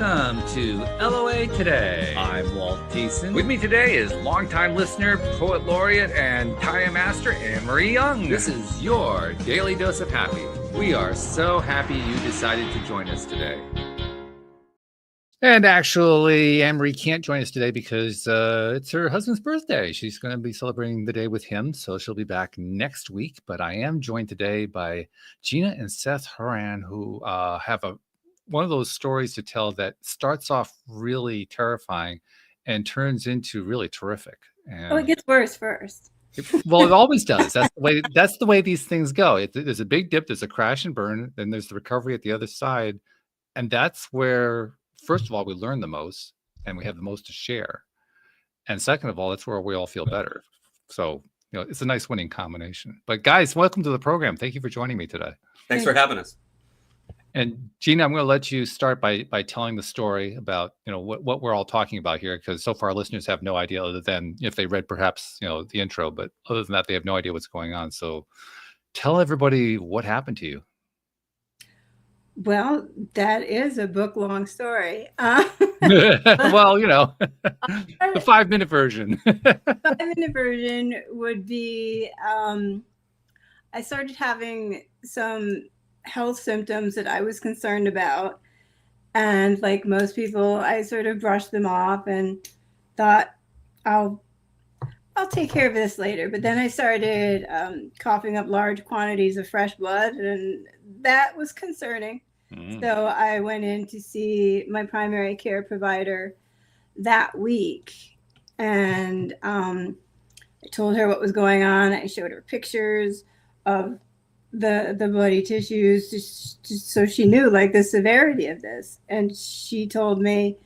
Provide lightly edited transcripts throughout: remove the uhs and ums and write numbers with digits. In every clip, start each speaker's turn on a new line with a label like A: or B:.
A: Welcome to LOA Today. I'm Walt Thiessen. With me today is longtime listener, poet laureate, and Taya Master Anne-Marie Young. This is your Daily Dose of Happy. We are so happy you decided to join us today. And actually, Anne-Marie can't join us today because it's her husband's birthday. She's going to be celebrating the day with him, so she'll be back next week. But I am joined today by Gina and Seth Horan, who have one of those stories to tell that starts off really terrifying and turns into really terrific. And
B: it gets worse first.
A: Well, it always does. That's the way these things go. There's a big dip, there's a crash and burn, then there's the recovery at the other side. And that's where, first of all, we learn the most and we have the most to share. And second of all, that's where we all feel better. So, it's a nice winning combination. But guys, welcome to the program. Thank you for joining me today.
C: Thanks for having us.
A: And Gina, I'm going to let you start by telling the story about, what we're all talking about here, because so far listeners have no idea other than if they read perhaps, the intro, but other than that, they have no idea what's going on. So tell everybody what happened to you.
B: Well, that is a book-long story.
A: Well, the 5-minute version.
B: The 5-minute version would be, I started having some health symptoms that I was concerned about. And like most people, I sort of brushed them off and thought, I'll take care of this later. But then I started coughing up large quantities of fresh blood, and that was concerning. So I went in to see my primary care provider that week, and I told her what was going on. I showed her pictures of the bloody tissues just so she knew like the severity of this. And she told me,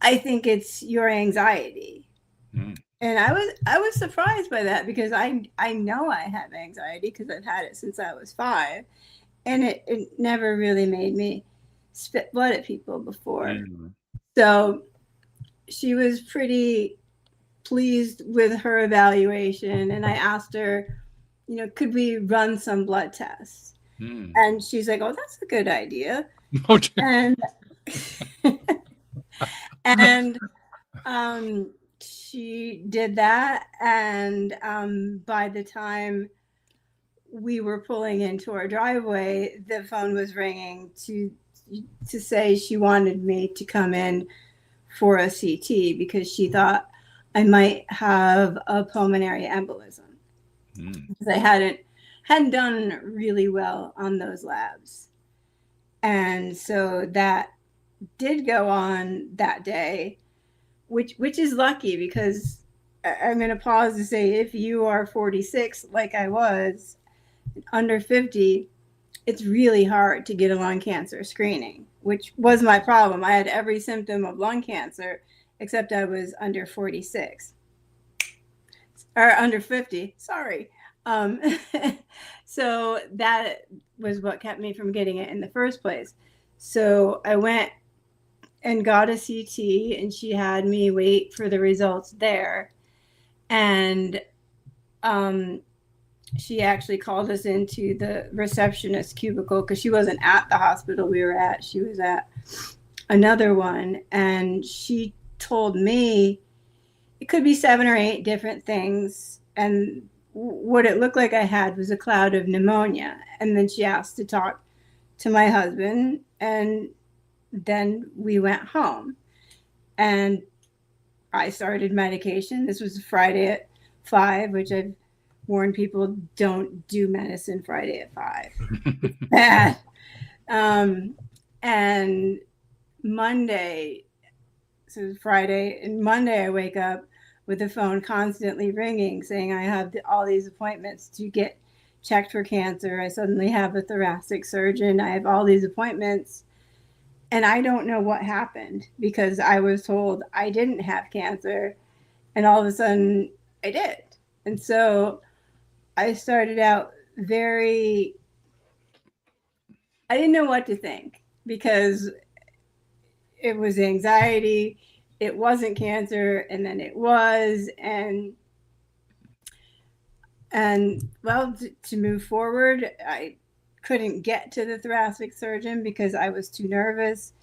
B: I think it's your anxiety. And I was surprised by that, because I know I have anxiety because I've had it since I was 5, and it never really made me spit blood at people before. So she was pretty pleased with her evaluation, and I asked her, could we run some blood tests? And she's like, oh, that's a good idea. And she did that. And by the time we were pulling into our driveway, the phone was ringing to say she wanted me to come in for a CT because she thought I might have a pulmonary embolism. Because I hadn't done really well on those labs. And so that did go on that day, which is lucky, because I'm going to pause to say, if you are 46 like I was, under 50, it's really hard to get a lung cancer screening, which was my problem. I had every symptom of lung cancer, except I was under 46. Or under 50, sorry. So that was what kept me from getting it in the first place. So I went and got a CT, and she had me wait for the results there. And she actually called us into the receptionist cubicle, because she wasn't at the hospital we were at. She was at another one. And she told me it could be 7 or 8 different things. And what it looked like I had was a cloud of pneumonia. And then she asked to talk to my husband, and then we went home. And I started medication. This was Friday at 5, which I've warned people, don't do medicine Friday at 5. Bad. And Monday, so Friday and Monday, I wake up with the phone constantly ringing saying I have all these appointments to get checked for cancer. I suddenly have a thoracic surgeon. I have all these appointments, and I don't know what happened, because I was told I didn't have cancer, and all of a sudden I did. And so I started out I didn't know what to think, because it was anxiety, it wasn't cancer, and then it was. And well, to move forward, I couldn't get to the thoracic surgeon because I was too nervous.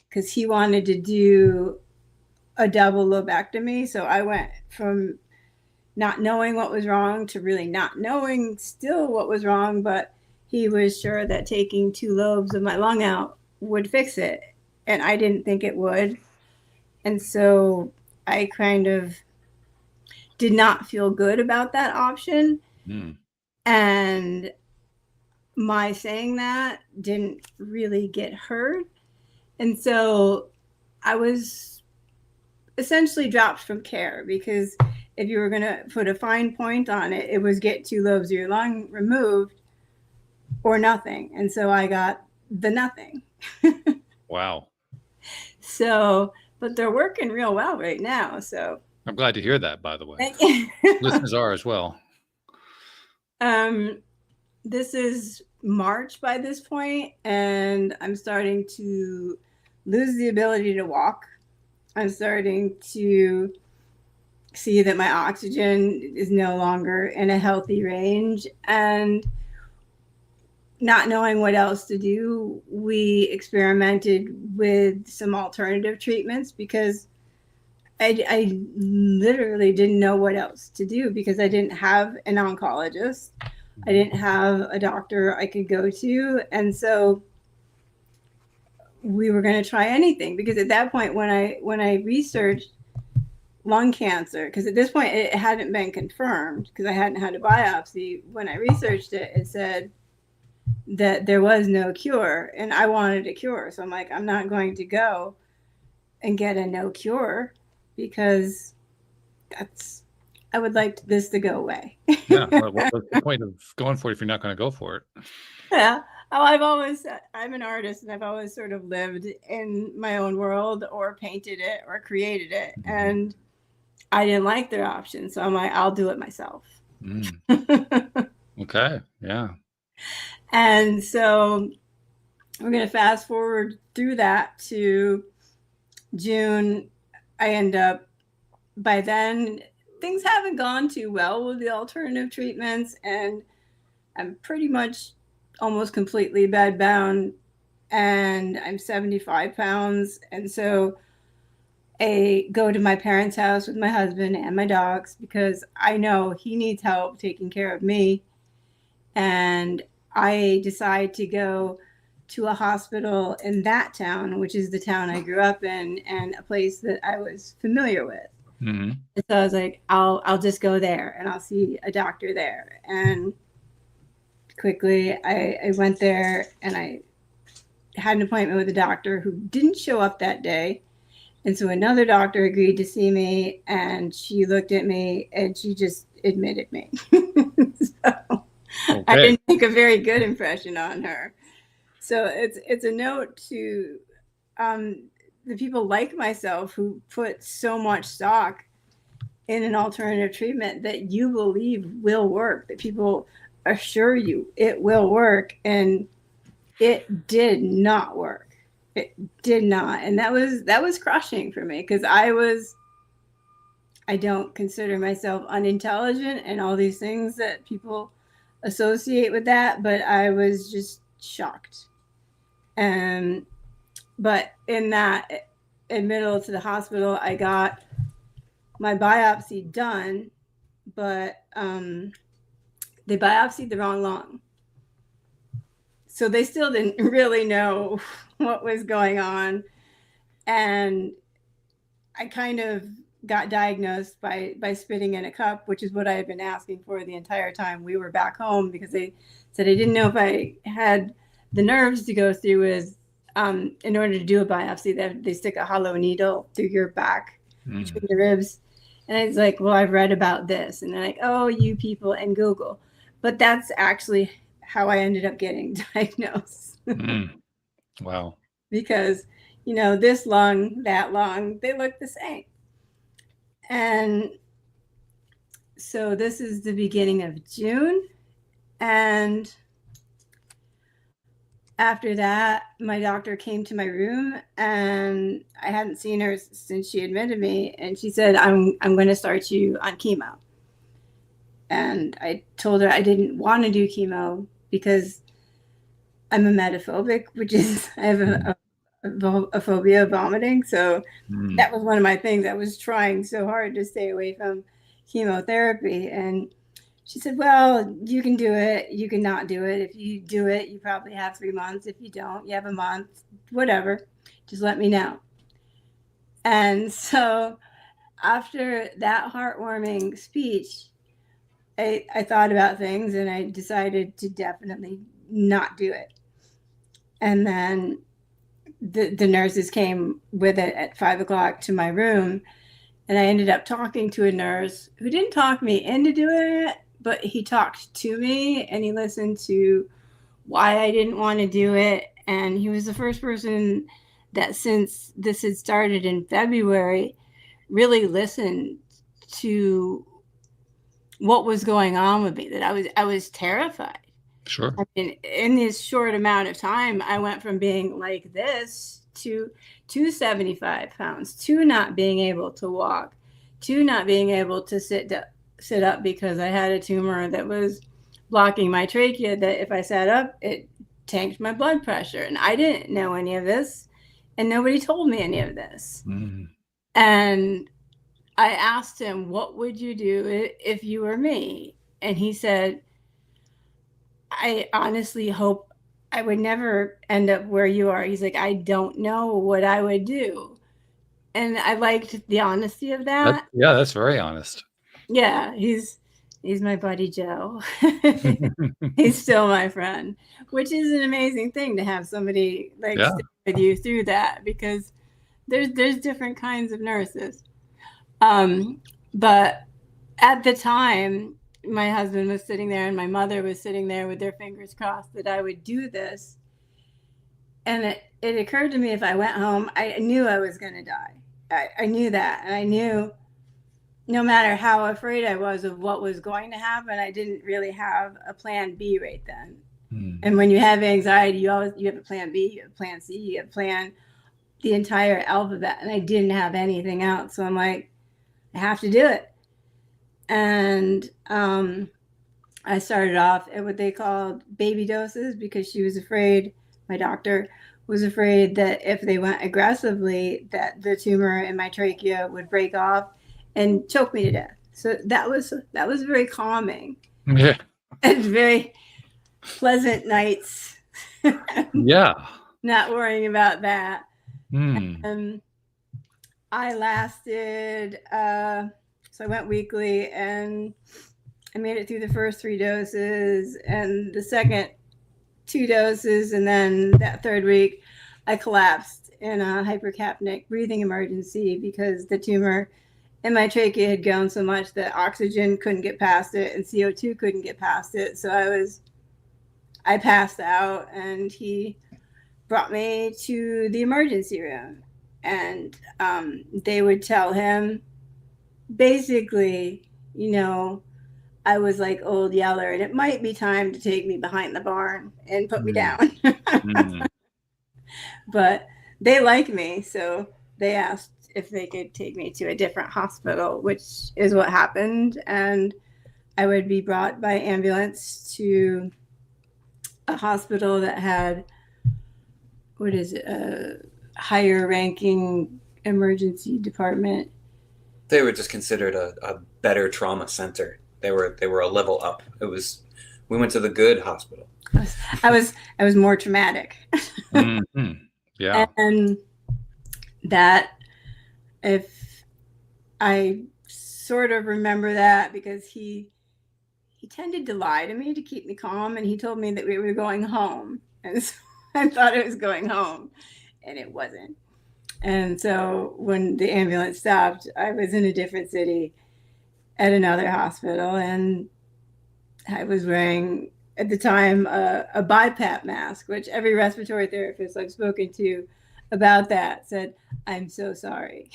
B: because he wanted to do a double lobectomy. So I went from not knowing what was wrong to really not knowing still what was wrong, but he was sure that taking 2 lobes of my lung out would fix it. And I didn't think it would. And so I kind of did not feel good about that option. And my saying that didn't really get heard. And so I was essentially dropped from care, because if you were going to put a fine point on it, it was get 2 lobes of your lung removed or nothing. And so I got the nothing.
A: Wow.
B: So, but they're working real well right now. So
A: I'm glad to hear that, by the way. Listeners are as well.
B: This is March by this point, and I'm starting to lose the ability to walk. I'm starting to see that my oxygen is no longer in a healthy range, and not knowing what else to do, we experimented with some alternative treatments, because I literally didn't know what else to do, because I didn't have an oncologist. I didn't have a doctor I could go to. And so we were going to try anything, because at that point, when I researched lung cancer, because at this point it hadn't been confirmed, because I hadn't had a biopsy. When I researched it, it said that there was no cure, and I wanted a cure. So I'm like, I'm not going to go and get a no cure, because I would like this to go away.
A: Yeah. What's the point of going for it if you're not going to go for it?
B: Yeah. Oh, I'm an artist, and I've always sort of lived in my own world, or painted it or created it. And I didn't like their option. So I'm like, I'll do it myself.
A: Okay. Yeah.
B: And so we're going to fast forward through that to June. I end up, by then, things haven't gone too well with the alternative treatments, and I'm pretty much almost completely bedbound, and I'm 75 pounds. And so I go to my parents' house with my husband and my dogs, because I know he needs help taking care of me. And I decide to go to a hospital in that town, which is the town I grew up in, and a place that I was familiar with. And so I was like, I'll just go there, and I'll see a doctor there. And quickly I went there, and I had an appointment with a doctor who didn't show up that day. And so another doctor agreed to see me, and she looked at me, and she just admitted me. So okay. I didn't make a very good impression on her. So it's a note to the people like myself who put so much stock in an alternative treatment that you believe will work, that people assure you it will work, and it did not work. It did not. And that was crushing for me, because I don't consider myself unintelligent and all these things that people associate with that, but I was just shocked. But in that admittal to the hospital, I got my biopsy done, but they biopsied the wrong lung. So they still didn't really know what was going on. And I kind of got diagnosed by spitting in a cup, which is what I had been asking for the entire time we were back home, because they said I didn't know if I had the nerves to go through with, in order to do a biopsy, that they stick a hollow needle through your back between the ribs. And I was like, well, I've read about this. And they're like, oh, you people and Google. But that's actually how I ended up getting diagnosed.
A: Wow.
B: Because, this lung, that lung, they look the same. And so this is the beginning of June. And after that, my doctor came to my room, and I hadn't seen her since she admitted me. And she said, I'm going to start you on chemo. And I told her I didn't want to do chemo because I'm emetophobic, which is I have a phobia of vomiting. So that was one of my things. I was trying so hard to stay away from chemotherapy. And she said, well, you can do it. You can not do it. If you do it, you probably have 3 months. If you don't, you have a month, whatever. Just let me know. And so after that heartwarming speech, I thought about things and I decided to definitely not do it. And then the nurses came with it at 5 o'clock to my room. And I ended up talking to a nurse who didn't talk me into doing it, but he talked to me and he listened to why I didn't want to do it. And he was the first person that, since this had started in February, really listened to what was going on with me, that I was terrified.
A: Sure.
B: I mean, in this short amount of time, I went from being like this to 275 pounds, to not being able to walk, to not being able to sit up because I had a tumor that was blocking my trachea, that if I sat up, it tanked my blood pressure. And I didn't know any of this, and nobody told me any of this. And I asked him, what would you do if you were me? And he said, I honestly hope I would never end up where you are. He's like, I don't know what I would do. And I liked the honesty of that.
A: That's very honest.
B: Yeah, he's my buddy Joe. He's still my friend, which is an amazing thing to have somebody stick with you through that, because there's different kinds of nurses. But at the time, my husband was sitting there and my mother was sitting there with their fingers crossed that I would do this. And it occurred to me, if I went home, I knew I was going to die. I knew that. And I knew no matter how afraid I was of what was going to happen, I didn't really have a plan B right then. And when you have anxiety, you have a plan B, you have a plan C, you have the entire alphabet. And I didn't have anything else. So I'm like, I have to do it. And I started off at what they called baby doses, because she was afraid, my doctor was afraid, that if they went aggressively, that the tumor in my trachea would break off and choke me to death. So that was very calming.
A: Yeah.
B: And very pleasant nights.
A: Yeah.
B: Not worrying about that. I lasted, so I went weekly, and I made it through the first 3 doses and the second 2 doses. And then that 3rd week, I collapsed in a hypercapnic breathing emergency because the tumor in my trachea had grown so much that oxygen couldn't get past it and CO2 couldn't get past it. So I passed out, and he brought me to the emergency room. And they would tell him, basically, I was like Old Yeller, and it might be time to take me behind the barn and put me down. But they like me, so they asked if they could take me to a different hospital, which is what happened. And I would be brought by ambulance to a hospital that had, a higher ranking emergency department.
C: They were just considered a better trauma center. They were a level up. We went to the good hospital.
B: I was more traumatic.
A: Yeah.
B: And that, if I sort of remember that, because he tended to lie to me to keep me calm, and he told me that we were going home, and so I thought it was going home, and it wasn't. And so when the ambulance stopped, I was in a different city at another hospital, and I was wearing, at the time, a BiPAP mask, which every respiratory therapist I've spoken to about that said, I'm so sorry.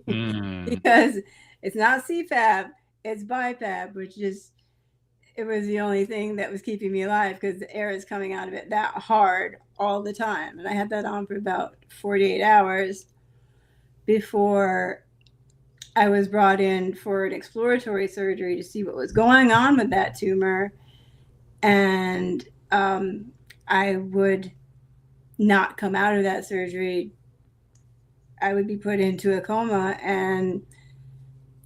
B: Because it's not CPAP, it's BiPAP, which is, it was the only thing that was keeping me alive, because the air is coming out of it that hard all the time. And I had that on for about 48 hours before I was brought in for an exploratory surgery to see what was going on with that tumor. And I would not come out of that surgery, I would be put into a coma, and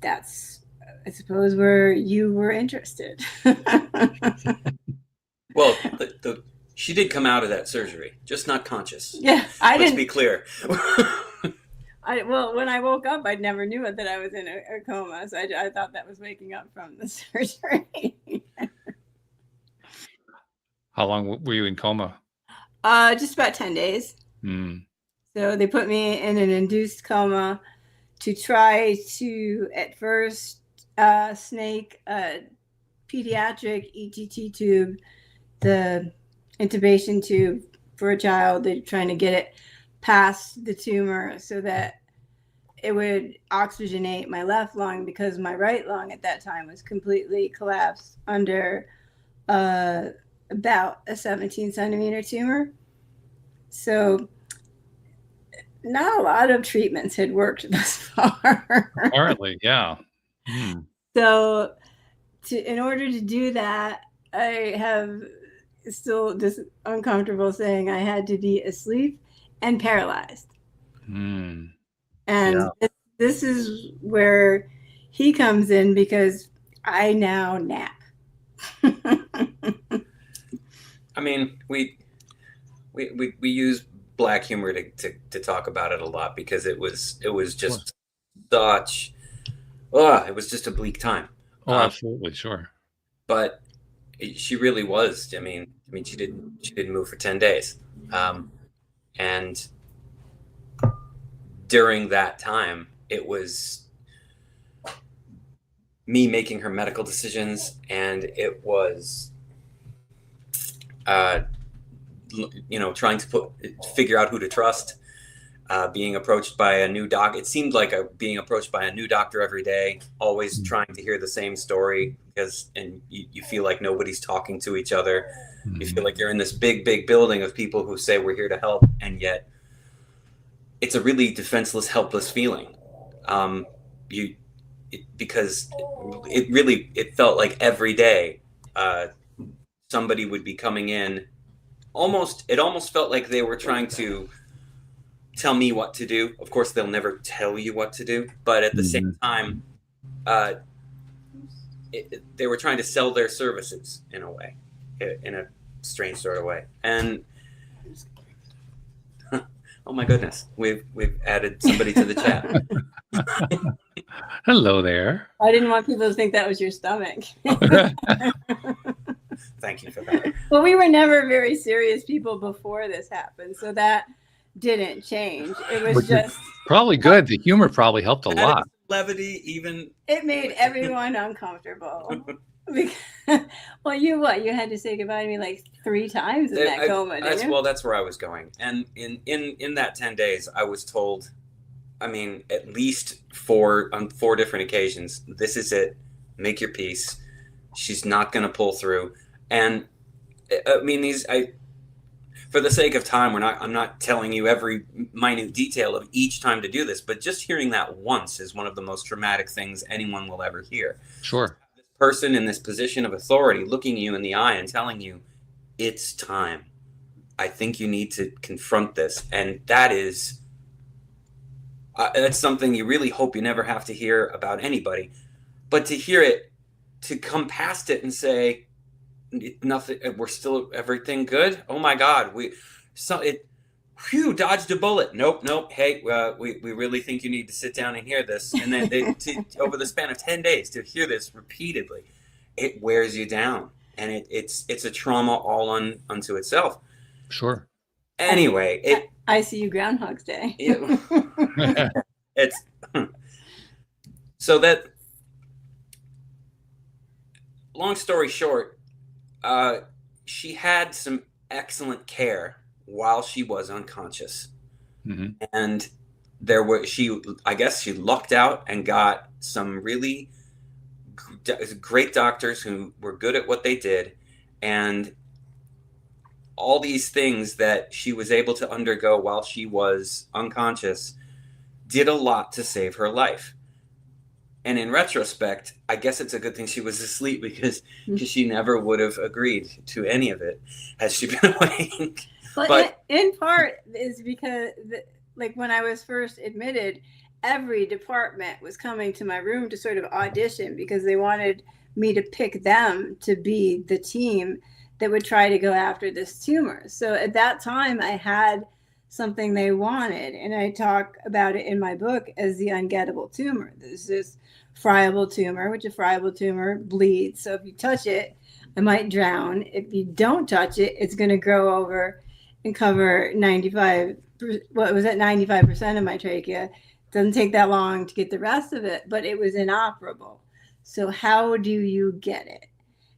B: that's, I suppose, where you were interested.
C: Well, she did come out of that surgery, just not conscious.
B: Yeah,
C: Let's be clear.
B: Well, when I woke up, I never knew that I was in a coma, so I thought that was waking up from the surgery.
A: How long were you in coma?
B: Just about 10 days. So they put me in an induced coma to try to, at first, snake a pediatric ETT tube, the intubation tube for a child. They're trying to get it past the tumor so that it would oxygenate my left lung, because my right lung at that time was completely collapsed under about a 17 centimeter tumor. So not a lot of treatments had worked thus far.
A: Apparently, yeah.
B: So in order to do that, I have still this uncomfortable saying I had to be asleep and paralyzed. And this is where he comes in, because I now nap.
C: I mean, we use black humor to talk about it a lot, because it was just such, it was just a bleak time.
A: Oh, absolutely, sure.
C: But she really was. I mean, she didn't move for 10 days, and during that time, it was me making her medical decisions, and it was, trying to figure out who to trust. Being approached by a new doc. It seemed like being approached by a new doctor every day, always trying to hear the same story, and you feel like nobody's talking to each other. You feel like you're in this big, big building of people who say we're here to help, and yet it's a really defenseless, helpless feeling. Because it felt like every day somebody would be coming in. It almost felt like they were trying to tell me what to do. Of course, they'll never tell you what to do, but at the same time, they were trying to sell their services in a way, in a strange sort of way. And oh my goodness, we've added somebody to the chat.
A: Hello there.
B: I didn't want people to think that was your stomach.
C: Thank you for that.
B: Well, we were never very serious people before this happened, so that didn't change. It was just
A: probably good. The humor probably helped a lot.
C: Levity, even.
B: It made everyone uncomfortable. Well, you had to say goodbye to me like 3 times in that coma, didn't you?
C: Well, that's where I was going. And in that 10 days, I was told, I mean, at least on 4 different occasions, this is it. Make your peace. She's not going to pull through. And I mean, for the sake of time, I'm not telling you every minute detail of each time to do this, but just hearing that once is one of the most traumatic things anyone will ever hear.
A: Sure.
C: This person in this position of authority looking you in the eye and telling you, it's time. I think you need to confront this. And that's something you really hope you never have to hear about anybody. But to hear it, to come past it and say, nothing, we're still everything good. Oh my God, dodged a bullet. Nope. Hey, we really think you need to sit down and hear this. And then over the span of 10 days to hear this repeatedly, it wears you down, and it's a trauma all unto itself.
A: Sure.
C: Anyway,
B: I see you Groundhog's Day.
C: It's so that. Long story short. She had some excellent care while she was unconscious, and I guess she lucked out and got some really great doctors who were good at what they did, and all these things that she was able to undergo while she was unconscious did a lot to save her life. And in retrospect, I guess it's a good thing she was asleep, because she never would have agreed to any of it had she been awake.
B: But in part is because, like, when I was first admitted, every department was coming to my room to sort of audition because they wanted me to pick them to be the team that would try to go after this tumor. So at that time, I had something they wanted, and I talk about it in my book as the ungettable tumor. There's this friable tumor, which a friable tumor bleeds. So if you touch it, I might drown. If you don't touch it, it's going to grow over and cover 95% of my trachea. It doesn't take that long to get the rest of it, but it was inoperable. So how do you get it?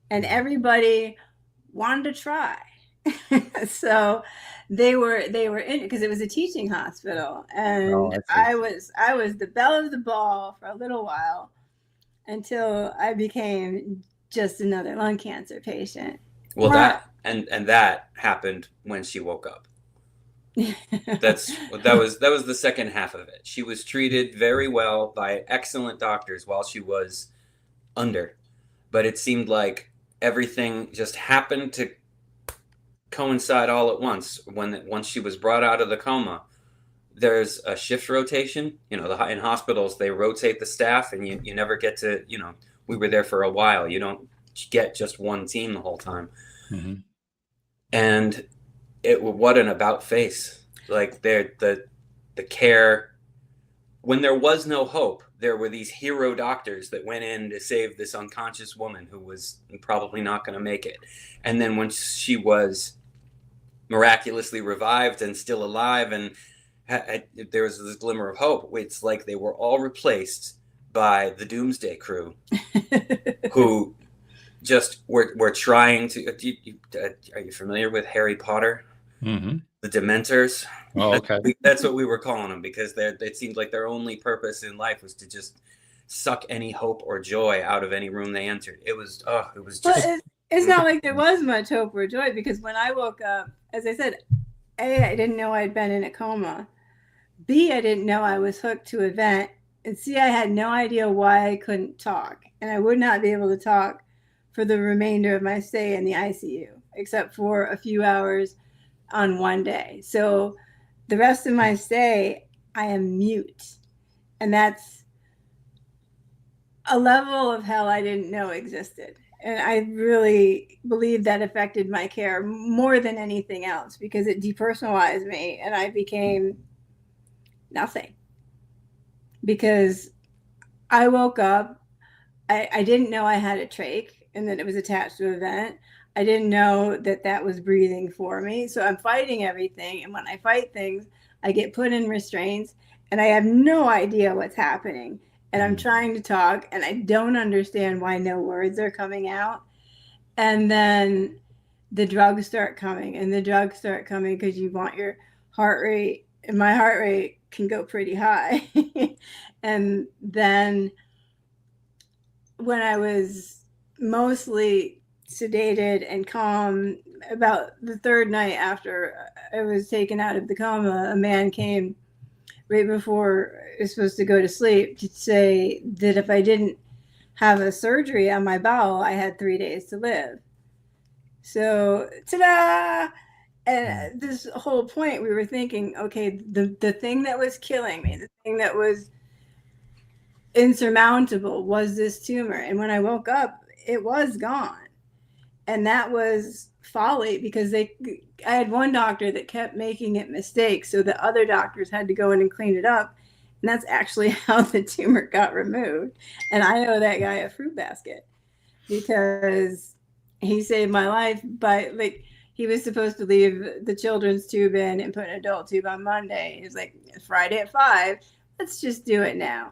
B: And everybody wanted to try. So they were in it because it was a teaching hospital, and I was the belle of the ball for a little while until I became just another lung cancer patient.
C: Well, that happened when she woke up. That was the second half of it. She was treated very well by excellent doctors while she was under, but it seemed like everything just happened to coincide all at once. Once she was brought out of the coma, there's a shift rotation. In hospitals they rotate the staff, and you never get to, we were there for a while. You don't get just one team the whole time. Mm-hmm. And what an about face. Like the care, when there was no hope, there were these hero doctors that went in to save this unconscious woman who was probably not going to make it. And then when she was miraculously revived and still alive, and there was this glimmer of hope, it's like they were all replaced by the doomsday crew who just were trying to. Are you familiar with Harry Potter? Mm-hmm. The Dementors.
A: Oh, okay.
C: That's what we were calling them, because it seemed like their only purpose in life was to just suck any hope or joy out of any room they entered. It was just.
B: Well, it's not like there was much hope or joy, because when I woke up, as I said, A, I didn't know I'd been in a coma. B, I didn't know I was hooked to a vent. And C, I had no idea why I couldn't talk. And I would not be able to talk for the remainder of my stay in the ICU, except for a few hours on one day. So the rest of my stay, I am mute. And that's a level of hell I didn't know existed. And I really believe that affected my care more than anything else, because it depersonalized me and I became nothing. Because I woke up, I didn't know I had a trach and that it was attached to a vent. I didn't know that was breathing for me. So I'm fighting everything. And when I fight things, I get put in restraints and I have no idea what's happening. And I'm trying to talk and I don't understand why no words are coming out. And then the drugs start coming because you want your heart rate. And my heart rate can go pretty high. And then when I was mostly sedated and calm, about the third night after I was taken out of the coma, a man came right before I was supposed to go to sleep to say that if I didn't have a surgery on my bowel, I had 3 days to live. So, ta-da! And this whole point, we were thinking, okay, the thing that was killing me, the thing that was insurmountable was this tumor. And when I woke up, it was gone. And that was folly, because I had one doctor that kept making it mistakes. So the other doctors had to go in and clean it up. And that's actually how the tumor got removed. And I owe that guy a fruit basket, because he saved my life by, he was supposed to leave the children's tube in and put an adult tube on Monday. He was like, Friday at 5, let's just do it now.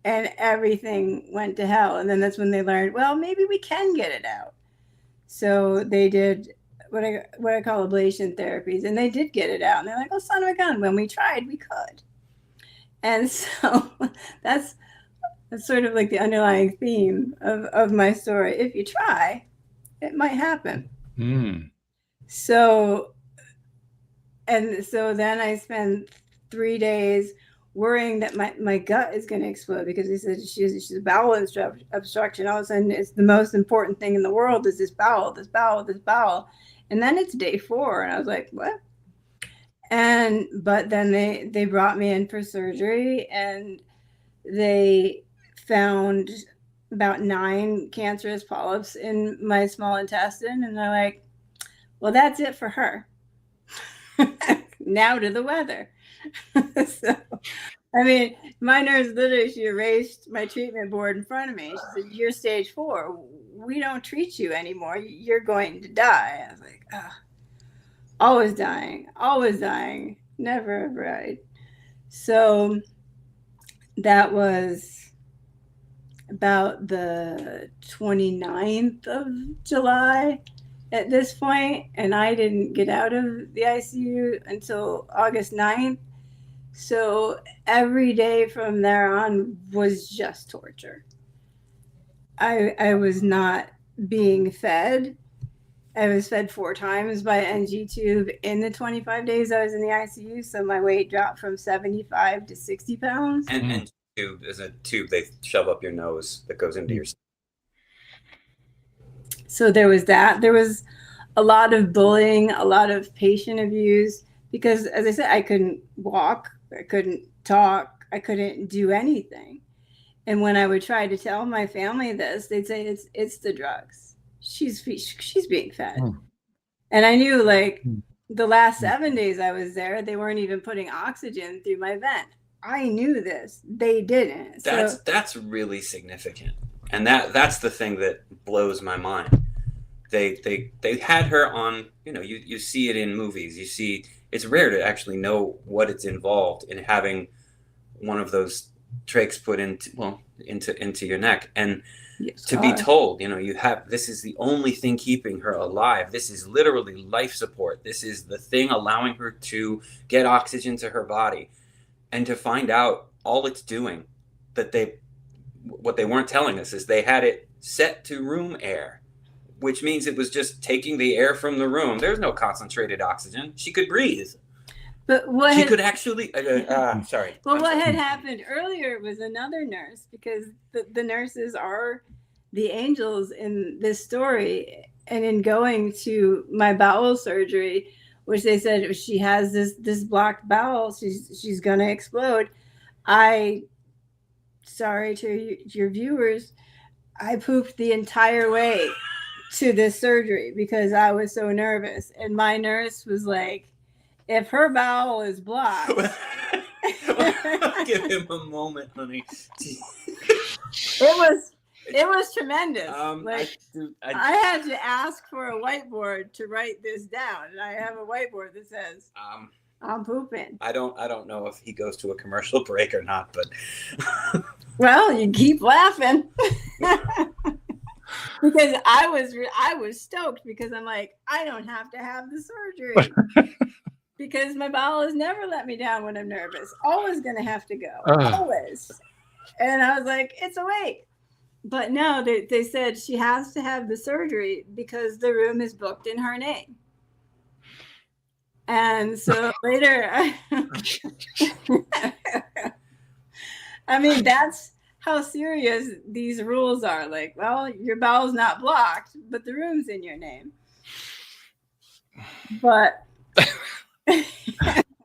B: And everything went to hell. And then that's when they learned, well, maybe we can get it out. So they did what I call ablation therapies, and they did get it out. And they're like, oh, son of a gun, when we tried, we could. And so that's sort of like the underlying theme of my story. If you try, it might happen. So then I spent 3 days worrying that my gut is going to explode, because he said she's a bowel obstruction. All of a sudden, it's the most important thing in the world is this bowel. And then it's day 4, and I was like, what? But then they brought me in for surgery, and they found about 9 cancerous polyps in my small intestine. And they're like, well, that's it for her. Now to the weather. So, I mean, my nurse literally, she erased my treatment board in front of me. She said, you're stage 4. We don't treat you anymore. You're going to die. I was like, oh, always dying, never right. So that was about the 29th of July at this point, and I didn't get out of the ICU until August 9th. So every day from there on was just torture. I was not being fed. I was fed 4 times by NG tube in the 25 days I was in the ICU. So my weight dropped from 75 to 60 pounds.
C: And NG tube is a tube they shove up your nose that goes into your.
B: So there was that. There was a lot of bullying, a lot of patient abuse, because as I said, I couldn't walk, I couldn't talk, I couldn't do anything. And when I would try to tell my family this, they'd say it's the drugs. She's being fed. And I knew, like, the last 7 days I was there, they weren't even putting oxygen through my vent. I knew this. They didn't.
C: That's really significant. And that's the thing that blows my mind. They had her on, you see it in movies. You see, it's rare to actually know what it's involved in having one of those trachs put into your neck. And to be told, this is the only thing keeping her alive. This is literally life support. This is the thing allowing her to get oxygen to her body. And to find out all it's doing, what they weren't telling us is they had it set to room air, which means it was just taking the air from the room. There's no concentrated oxygen. She could breathe.
B: But what
C: she could actually, sorry.
B: Well, what had happened earlier was another nurse, because the nurses are the angels in this story. And in going to my bowel surgery, which they said she has this blocked bowel, she's going to explode. Sorry to your viewers, I pooped the entire way to this surgery because I was so nervous. And my nurse was like, if her bowel is blocked.
C: Give him a moment, honey.
B: It was tremendous. I had to ask for a whiteboard to write this down, and I have a whiteboard that says, "I'm pooping."
C: I don't know if he goes to a commercial break or not, but
B: well, you keep laughing because I was stoked because I'm like, I don't have to have the surgery because my bowel has never let me down when I'm nervous. Always gonna have to go, always. And I was like, it's awake. But no, they said she has to have the surgery because the room is booked in her name. And so later, I mean, that's how serious these rules are. Like, well, your bowel's not blocked, but the room's in your name. But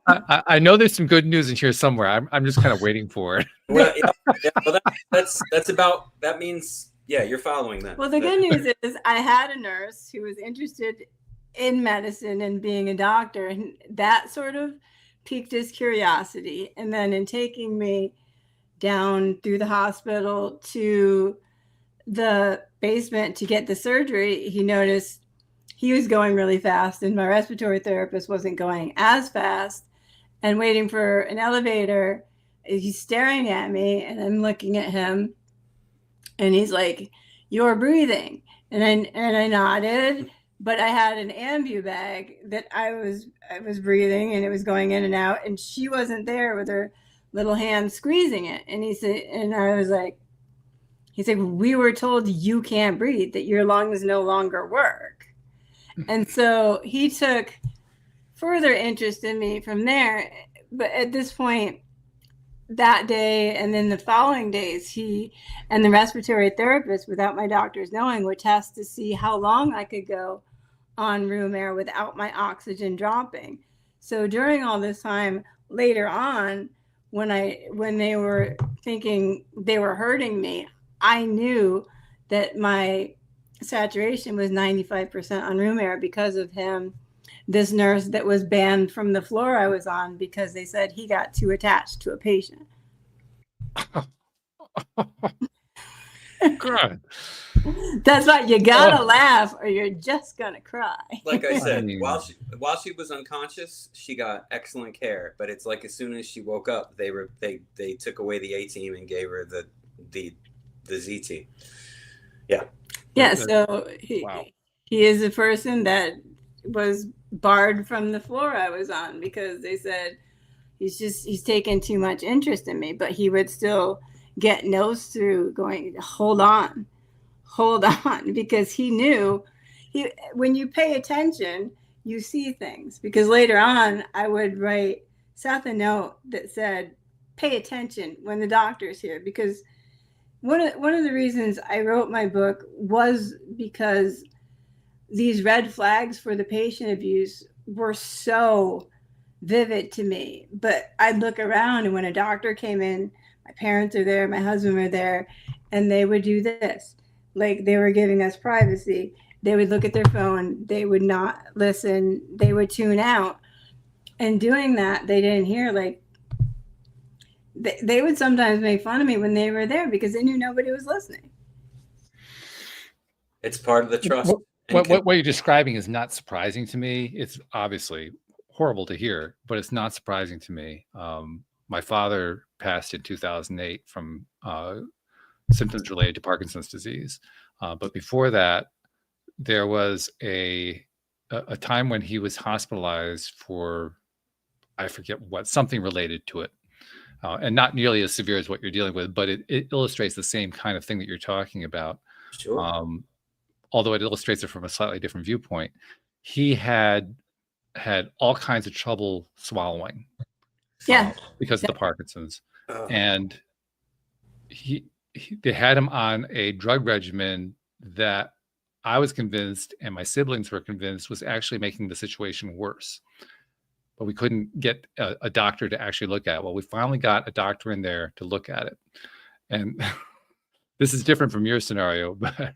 D: I know there's some good news in here somewhere. I'm just kind of waiting for it.
C: Well, that means you're following that.
B: Well, the good news is I had a nurse who was interested in medicine and being a doctor, and that sort of piqued his curiosity. And then in taking me down through the hospital to the basement to get the surgery, he noticed he was going really fast and my respiratory therapist wasn't going as fast. And waiting for an elevator, he's staring at me and I'm looking at him and he's like, "You're breathing." And I nodded, but I had an ambu bag that I was breathing and it was going in and out, and she wasn't there with her little hand squeezing it. And he said, and I was like, he's like, "We were told you can't breathe, that your lungs no longer work." And so he took further interest in me from there. But at this point, that day and then the following days, he and the respiratory therapist, without my doctors knowing, would test to see how long I could go on room air without my oxygen dropping. So during all this time, later on, when they were thinking they were hurting me, I knew that my saturation was 95% on room air because of him. This nurse that was banned from the floor I was on because they said he got too attached to a patient.
D: God.
B: That's why you gotta laugh or you're just gonna cry.
C: Like I said,
D: I mean-
C: while she was unconscious, she got excellent care. But it's like as soon as she woke up, they took away the A team and gave her the Z team. Yeah.
B: Yeah, so
D: Wow.
B: he is a person that was barred from the floor I was on because they said he's taken too much interest in me, but he would still get notes through going, hold on, because he knew when you pay attention, you see things. Because later on, I would write Seth a note that said, pay attention when the doctor's here. Because one of the reasons I wrote my book was because these red flags for the patient abuse were so vivid to me. But I'd look around, and when a doctor came in, my parents are there, my husband were there, and they would do this. Like they were giving us privacy. They would look at their phone. They would not listen. They would tune out. And doing that, they didn't hear. Like they would sometimes make fun of me when they were there because they knew nobody was listening.
C: It's part of the trust.
D: What you're describing is not surprising to me. It's obviously horrible to hear, but it's not surprising to me. My father passed in 2008 from symptoms related to Parkinson's disease. But before that, there was a time when he was hospitalized for, I forget what, something related to it. And not nearly as severe as what you're dealing with, but it illustrates the same kind of thing that you're talking about.
C: Sure.
D: Although it illustrates it from a slightly different viewpoint. He had all kinds of trouble swallowing.
B: Yeah.
D: Because of the Parkinson's.
C: Oh.
D: And they had him on a drug regimen that I was convinced and my siblings were convinced was actually making the situation worse. But we couldn't get a doctor to actually look at it. Well, we finally got a doctor in there to look at it. And this is different from your scenario, but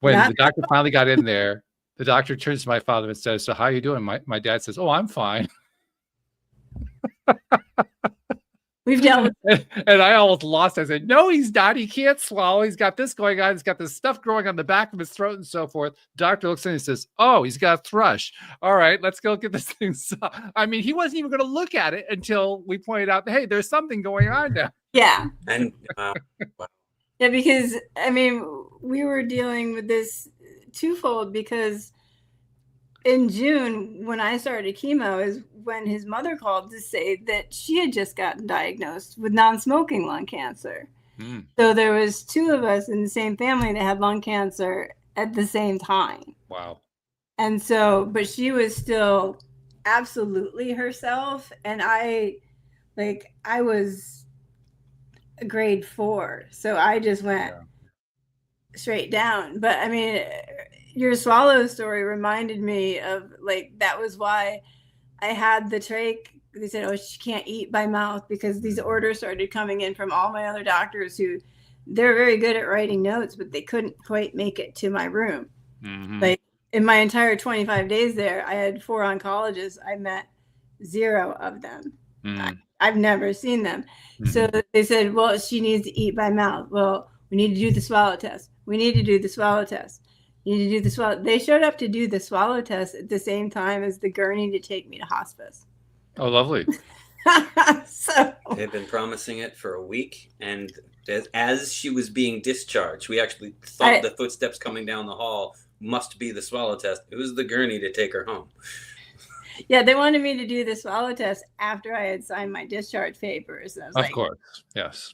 D: when the doctor finally got in there, the doctor turns to my father and says, "So how are you doing?" My dad says, "Oh, I'm fine."
B: We've dealt with
D: and I almost lost. I said, "No, he's not. He can't swallow. He's got this going on. He's got this stuff growing on the back of his throat and so forth." Doctor looks in and says, "Oh, he's got thrush. All right, let's go get this thing." I mean, he wasn't even going to look at it until we pointed out, "Hey, there's something going on now."
B: Yeah.
C: And
B: Yeah, because I mean, we were dealing with this twofold because in June, when I started chemo, is when his mother called to say that she had just gotten diagnosed with non-smoking lung cancer. So there was two of us in the same family that had lung cancer at the same time.
D: Wow.
B: And so, but she was still absolutely herself. And I was a grade 4. So I just went straight down. But I mean, your swallow story reminded me of that was why I had the trach. They said, "Oh, she can't eat by mouth," because these orders started coming in from all my other doctors who they're very good at writing notes, but they couldn't quite make it to my room. Like in my entire 25 days there, I had 4 oncologists. I met 0 of them. I've never seen them. So they said, "Well, she needs to eat by mouth." Well, we need to do the swallow test. We need to do the swallow test. You need to do the swallow. They showed up to do the swallow test at the same time as the gurney to take me to hospice.
D: Oh, lovely.
B: So
C: they've been promising it for a week, and as she was being discharged, we actually thought the footsteps coming down the hall must be the swallow test. It was the gurney to take her home.
B: Yeah, they wanted me to do the swallow test after I had signed my discharge papers. I was
D: of course, yes.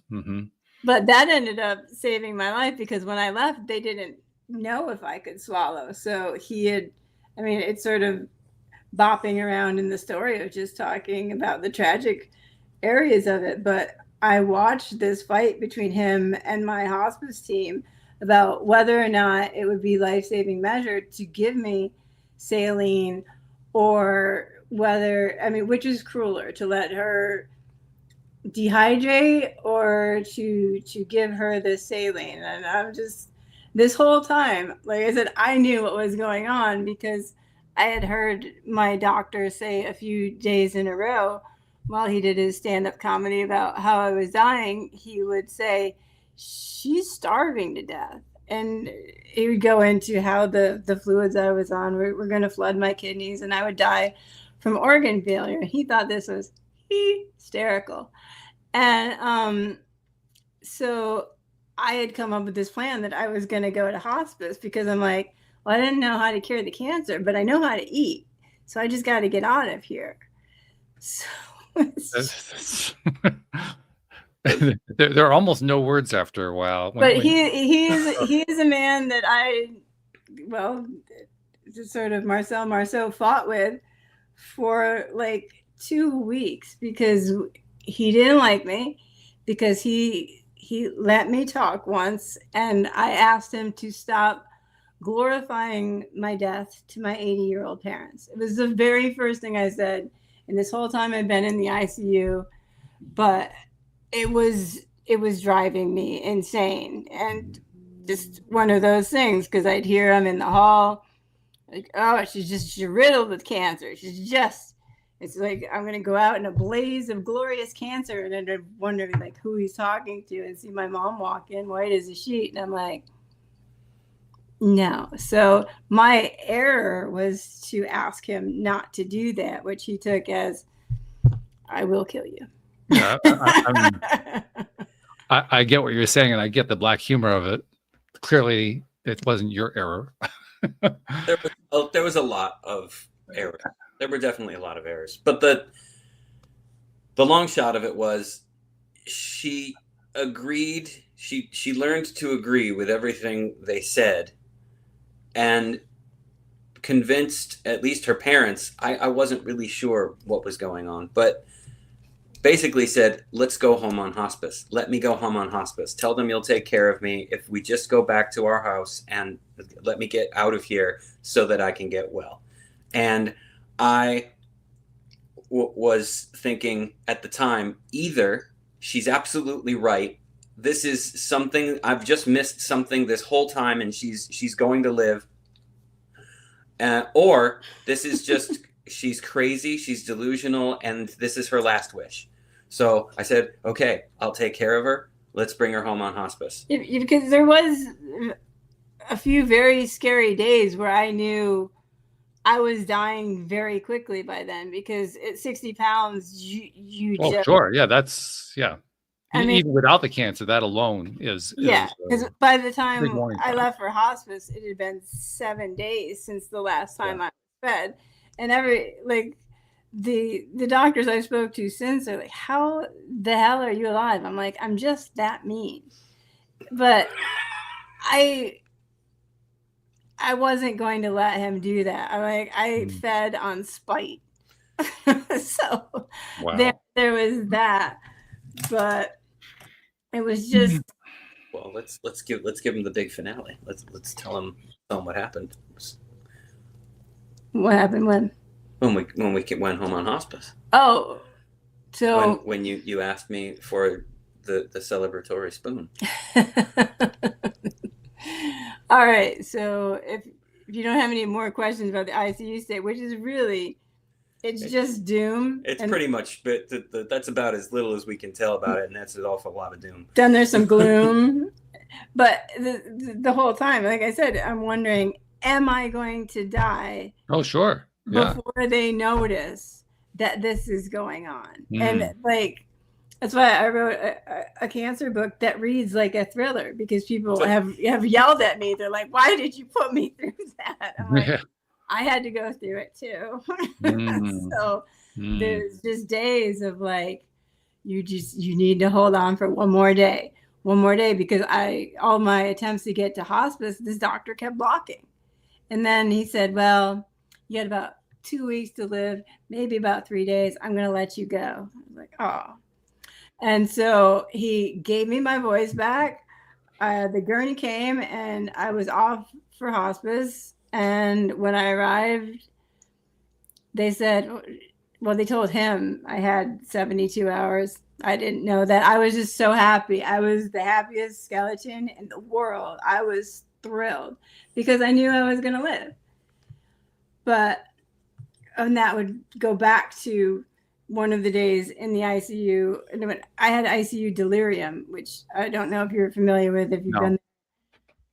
B: But that ended up saving my life because when I left, they didn't know if I could swallow. So it's sort of bopping around in the story of just talking about the tragic areas of it. But I watched this fight between him and my hospice team about whether or not it would be life-saving measure to give me saline or which is crueler, to let her dehydrate or to give her the saline. And I'm just, this whole time, like I said, I knew what was going on because I had heard my doctor say a few days in a row while he did his stand-up comedy about how I was dying, he would say, she's starving to death. And he would go into how the fluids I was on were going to flood my kidneys and I would die from organ failure. He thought this was hysterical. And so I had come up with this plan that I was going to go to hospice because I'm like, well, I didn't know how to cure the cancer, but I know how to eat. So I just got to get out of here. So
D: there are almost no words after a while.
B: He is a man that sort of Marceau fought with for like 2 weeks because he didn't like me, because he let me talk once and I asked him to stop glorifying my death to my 80-year-old parents. It was the very first thing I said, and this whole time I've been in the ICU, but it was driving me insane. And just one of those things, because I'd hear him in the hall like, oh, she's riddled with cancer. It's like, I'm going to go out in a blaze of glorious cancer. And then I'd wonder like who he's talking to and see my mom walk in white as a sheet. And I'm like, no. So my error was to ask him not to do that, which he took as, I will kill you.
D: Yeah, I get what you're saying, and I get the black humor of it. Clearly, it wasn't your error.
C: There was a lot of errors. There were definitely a lot of errors. But the long shot of it was she agreed. She learned to agree with everything they said and convinced at least her parents. I wasn't really sure what was going on, but basically said, let's go home on hospice. Let me go home on hospice. Tell them you'll take care of me if we just go back to our house and let me get out of here so that I can get well. And I was thinking at the time, either she's absolutely right. This is something, I've just missed something this whole time and she's going to live. Or this is just, she's crazy, she's delusional, and this is her last wish. So I said, okay, I'll take care of her. Let's bring her home on hospice.
B: Because there was a few very scary days where I knew I was dying very quickly by then, because at 60 pounds, you just...
D: Sure. Yeah, that's, yeah. I mean, even without the cancer, that alone is...
B: Yeah, because by the time I left for hospice, it had been 7 days since the last time I was fed. And the doctors I spoke to since are like, how the hell are you alive? I'm like, I'm just that mean. But I wasn't going to let him do that. I fed on spite. So there was that. But it was just...
C: Well, let's give him the big finale. Let's tell him what happened.
B: What happened when?
C: When we went home on hospice.
B: Oh, so
C: when you asked me for the celebratory spoon.
B: All right. So if you don't have any more questions about the ICU stay, which is really, it's just doom.
C: It's pretty much, but that's about as little as we can tell about it, and that's an awful lot of doom.
B: Then there's some gloom, but the whole time, like I said, I'm wondering, am I going to die?
D: Oh, sure. Yeah.
B: Before they notice that this is going on. And that's why I wrote a cancer book that reads like a thriller, because people have yelled at me. They're like, why did you put me through that? I'm like, I had to go through it too. So there's just days of like, you need to hold on for one more day, because all my attempts to get to hospice, this doctor kept blocking. And then he said, well, you had about 2 weeks to live, maybe about 3 days. I'm going to let you go. I was like, oh. And so he gave me my voice back. The gurney came and I was off for hospice. And when I arrived, they said, well, they told him I had 72 hours. I didn't know that. I was just so happy. I was the happiest skeleton in the world. I was thrilled because I knew I was going to live. But, and that would go back to one of the days in the ICU. I had ICU delirium, which I don't know if you're familiar with, if you've been.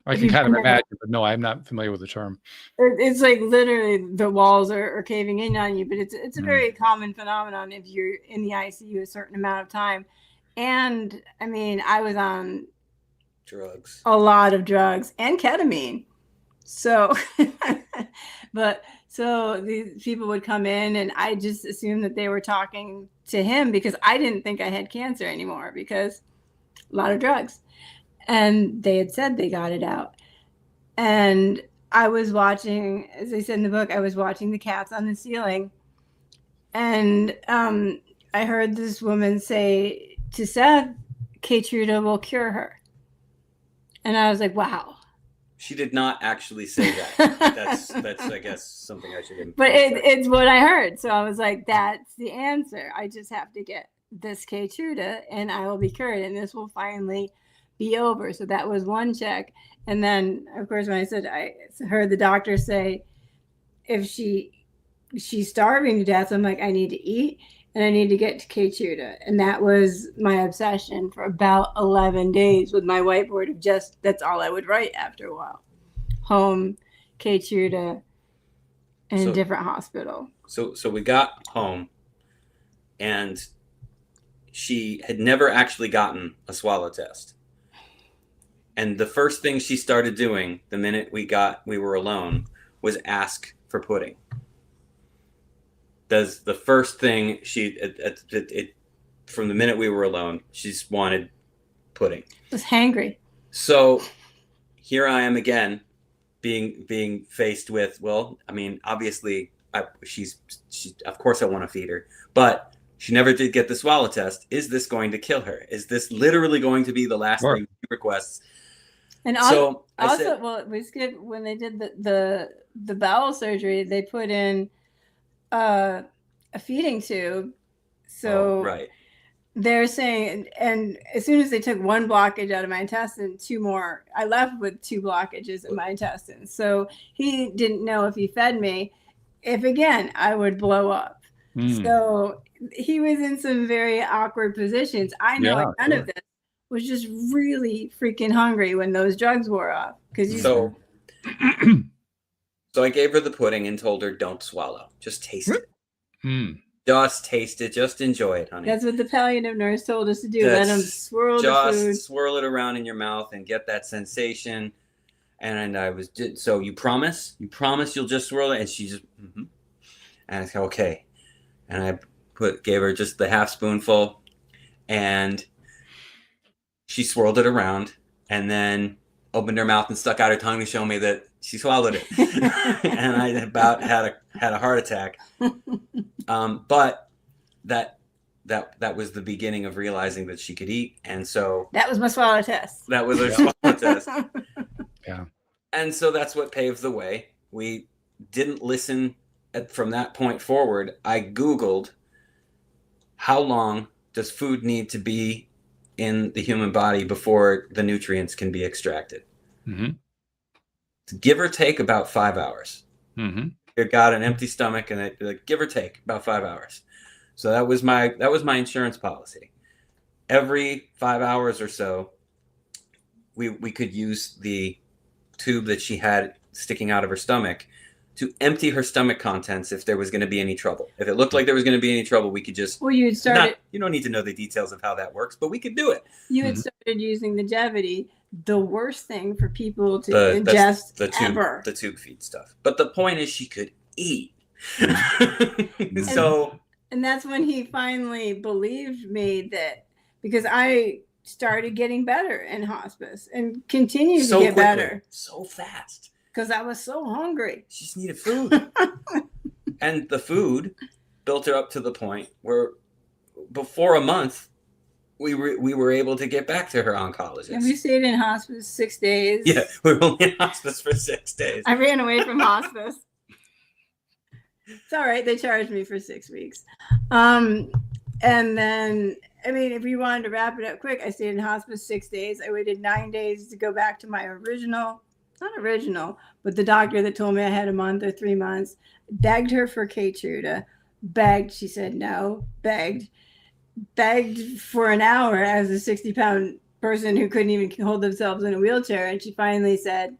D: I can kind of imagine, but no, I'm not familiar with the term.
B: It's like literally the walls are caving in on you, but it's a very common phenomenon if you're in the ICU a certain amount of time. And I mean, I was on
C: drugs,
B: a lot of drugs and ketamine. So, so these people would come in and I just assumed that they were talking to him because I didn't think I had cancer anymore because a lot of drugs. And they had said they got it out. And I was watching, as I said in the book, I was watching the cats on the ceiling. And I heard this woman say to Seth, Keytruda will cure her. And I was like, wow.
C: She did not actually say that. That's I guess, something I should.
B: But it's what I heard. So I was like, that's the answer. I just have to get this Keytruda and I will be cured. And this will finally be over. So that was one check. And then, of course, when I said, I heard the doctor say, if she's starving to death, I'm like, I need to eat and I need to get to Keytruda. And that was my obsession for about 11 days with my whiteboard of just, that's all I would write after a while. Home, Keytruda, and a different hospital.
C: So we got home and she had never actually gotten a swallow test. And the first thing she started doing the minute we were alone was ask for pudding. That's the first thing from the minute we were alone, she just wanted pudding.
B: Was hangry.
C: So here I am again, being faced with, well, I mean, obviously, she of course I want to feed her, but she never did get the swallow test. Is this going to kill her? Is this literally going to be the last thing she requests?
B: And also, well, we skipped when they did the bowel surgery. They put in a feeding tube. So they're saying, and as soon as they took one blockage out of my intestine, two more. I left with 2 blockages in my intestine. So he didn't know if he fed me, if again I would blow up. So he was in some very awkward positions. I know none of this. Was just really freaking hungry when those drugs wore off.
C: So I gave her the pudding and told her, don't swallow. Just taste it. Just taste it. Just enjoy it, honey.
B: That's what the palliative nurse told us to do. Let them swirl the food.
C: Just swirl it around in your mouth and get that sensation. And I was, so you promise? You promise you'll just swirl it? And she just, And I said, okay. And I gave her just the half spoonful. And she swirled it around and then opened her mouth and stuck out her tongue to show me that she swallowed it. And I about had a heart attack. But that was the beginning of realizing that she could eat. And so
B: that was my swallow test.
C: That was her swallow test.
D: Yeah.
C: And so that's what paved the way. We didn't listen from that point forward. I Googled how long does food need to be in the human body before the nutrients can be extracted. Give or take about 5 hours. You got an empty stomach and give or take about 5 hours. So that was my insurance policy. Every 5 hours or so, we could use the tube that she had sticking out of her stomach to empty her stomach contents if there was going to be any trouble. If it looked like there was going to be any trouble, we could just...
B: Well, you
C: don't need to know the details of how that works, but we could do it.
B: You had started using the Longevity, the worst thing for people to ingest ever.
C: The tube feed stuff. But the point is she could eat.
B: And that's when he finally believed me that, because I started getting better in hospice and continued to get better.
C: So fast.
B: Because I was so hungry.
C: She just needed food. And the food built her up to the point where before a month, we were able to get back to her oncologist.
B: And we stayed in hospice 6 days.
C: Yeah, we were only in hospice for 6 days.
B: I ran away from hospice. It's all right. They charged me for 6 weeks. And then, I mean, if you wanted to wrap it up quick, I stayed in hospice 6 days. I waited 9 days to go back to my not original, but the doctor that told me I had a month or 3 months. Begged her for Keytruda. Begged. She said no. Begged for an hour as a 60-pound person who couldn't even hold themselves in a wheelchair. And she finally said,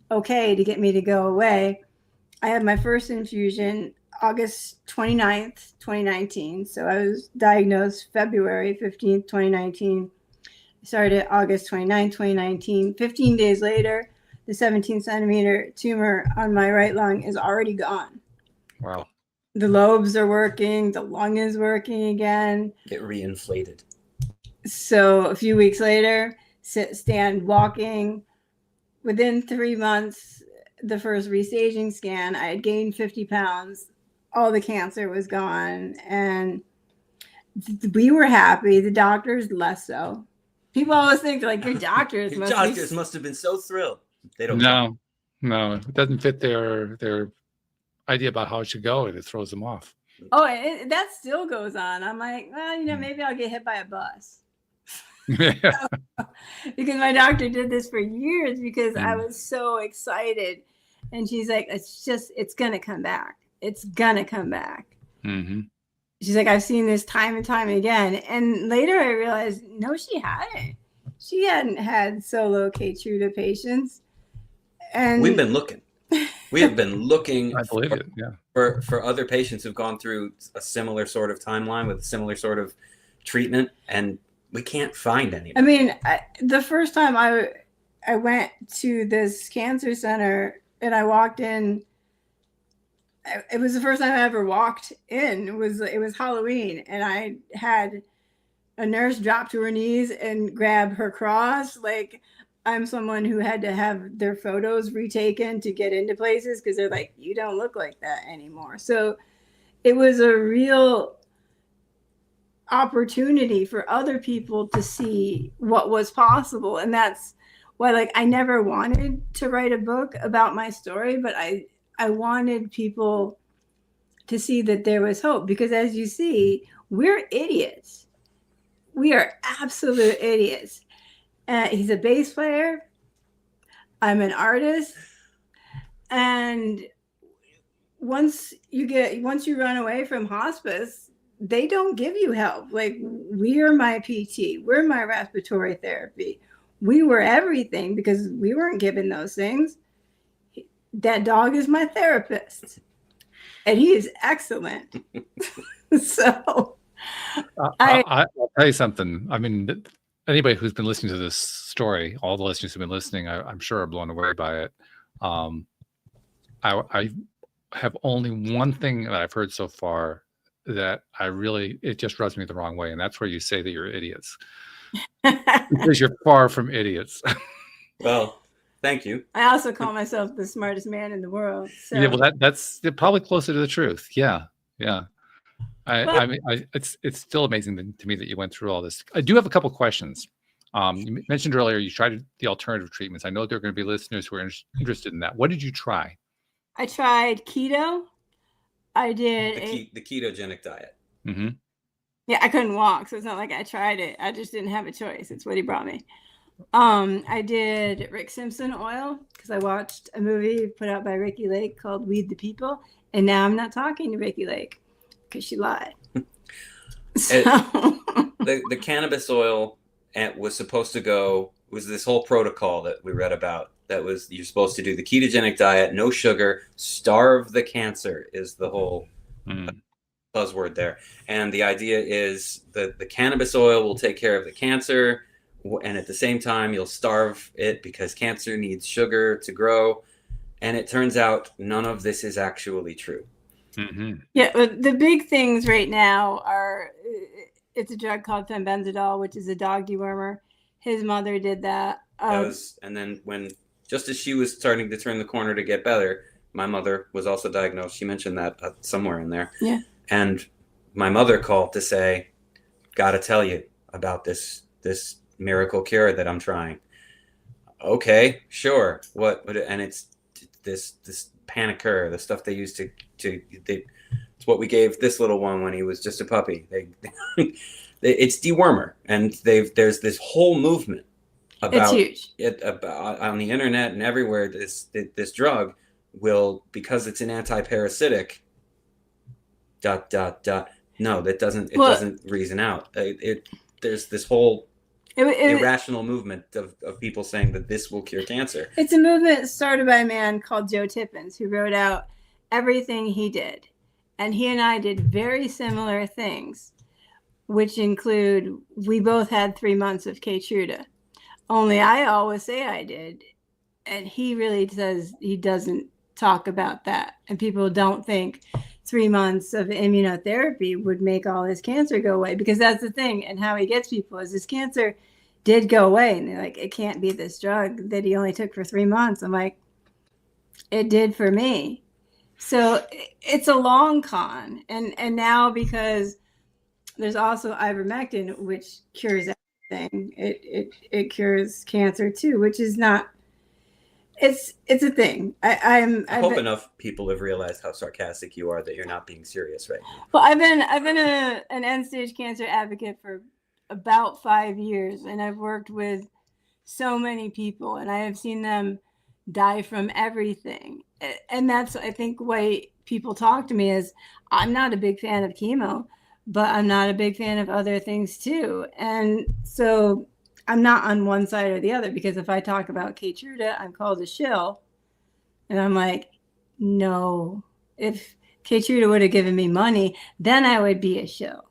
B: okay, to get me to go away. I had my first infusion August 29th, 2019. So I was diagnosed February 15th, 2019. I started August 29th, 2019. 15 days later, the 17-centimeter tumor on my right lung is already gone.
D: Wow.
B: The lobes are working. The lung is working again.
C: Get reinflated.
B: So a few weeks later, stand walking. Within 3 months, the first restaging scan, I had gained 50 pounds. All the cancer was gone. And we were happy. The doctors less so. People always think like your doctors
C: must have been so thrilled. They don't.
D: No, it doesn't fit their idea about how it should go, and it throws them off.
B: Oh, that still goes on. I'm like, well, maybe I'll get hit by a bus. Because my doctor did this for years because I was so excited. And she's like, it's going to come back. It's going to come back.
D: Mm-hmm.
B: She's like, I've seen this time and time again. And later I realized, no, she hadn't. She hadn't had solo Keytruda patients. And
C: we've been looking. We have been looking
D: I believe it. Yeah.
C: for other patients who've gone through a similar sort of timeline with a similar sort of treatment, and we can't find any.
B: I mean, the first time I went to this cancer center and I walked in, it was the first time I ever walked in. It was Halloween, and I had a nurse drop to her knees and grab her cross. Like, I'm someone who had to have their photos retaken to get into places because they're like, you don't look like that anymore. So it was a real opportunity for other people to see what was possible. And that's why, like, I never wanted to write a book about my story, but I wanted people to see that there was hope, because as you see, we're idiots. We are absolute idiots. He's a bass player. I'm an artist. And once you run away from hospice, they don't give you help. Like, we're my PT. We're my respiratory therapy. We were everything because we weren't given those things. That dog is my therapist. And he is excellent. So
D: I'll tell you something. I mean, anybody who's been listening to this story, all the listeners who've been listening, I'm sure are blown away by it. I have only one thing that I've heard so far that it just rubs me the wrong way. And that's where you say that you're idiots. Because you're far from idiots.
C: Well, thank you.
B: I also call myself the smartest man in the world. So.
D: Yeah, well, that's probably closer to the truth. Yeah. I mean, it's still amazing to me that you went through all this. I do have a couple questions. You mentioned earlier you tried the alternative treatments. I know there are going to be listeners who are interested in that. What did you try?
B: I tried keto. I did
C: the ketogenic diet.
D: Mm-hmm.
B: Yeah, I couldn't walk, so it's not like I tried it. I just didn't have a choice. It's what he brought me. I did Rick Simpson oil because I watched a movie put out by Ricky Lake called Weed the People, and now I'm not talking to Ricky Lake because she lied. So.
C: The cannabis oil was supposed to go, was this whole protocol that we read about that was, you're supposed to do the ketogenic diet, no sugar, starve the cancer is the whole buzzword there. And the idea is that the cannabis oil will take care of the cancer, and at the same time you'll starve it because cancer needs sugar to grow. And it turns out none of this is actually true.
D: Mm-hmm.
B: Yeah, the big things right now are, it's a drug called fenbenzidol, which is a dog dewormer. His mother did that.
C: And then just as she was starting to turn the corner to get better, my mother was also diagnosed. She mentioned that somewhere in there.
B: Yeah.
C: And my mother called to say, "Got to tell you about this miracle cure that I'm trying." Okay, sure. What? And it's this Panicure, the stuff they use It's what we gave this little one when he was just a puppy. It's dewormer, and there's this whole movement about it on the internet and everywhere. This drug will, because it's an anti-parasitic. ... No, that doesn't. It doesn't reason out. There's this whole irrational movement of people saying that this will cure cancer.
B: It's a movement started by a man called Joe Tippins, who wrote out everything he did. And he and I did very similar things, which include, we both had 3 months of Keytruda. Only I always say I did. And he really says he doesn't talk about that. And people don't think 3 months of immunotherapy would make all his cancer go away, because that's the thing. And how he gets people is his cancer did go away. And they're like, it can't be this drug that he only took for 3 months. I'm like, it did for me. So it's a long con. And now, because there's also ivermectin, which cures everything, it cures cancer too, which is not, it's a thing. I
C: hope enough people have realized how sarcastic you are that you're not being serious right now.
B: Well, I've been an end-stage cancer advocate for about 5 years, and I've worked with so many people, and I have seen them die from everything. And that's, I think, why people talk to me is, I'm not a big fan of chemo, but I'm not a big fan of other things too. And so I'm not on one side or the other, because if I talk about Keytruda, I'm called a shill. And I'm like, no, if Keytruda would have given me money, then I would be a shill.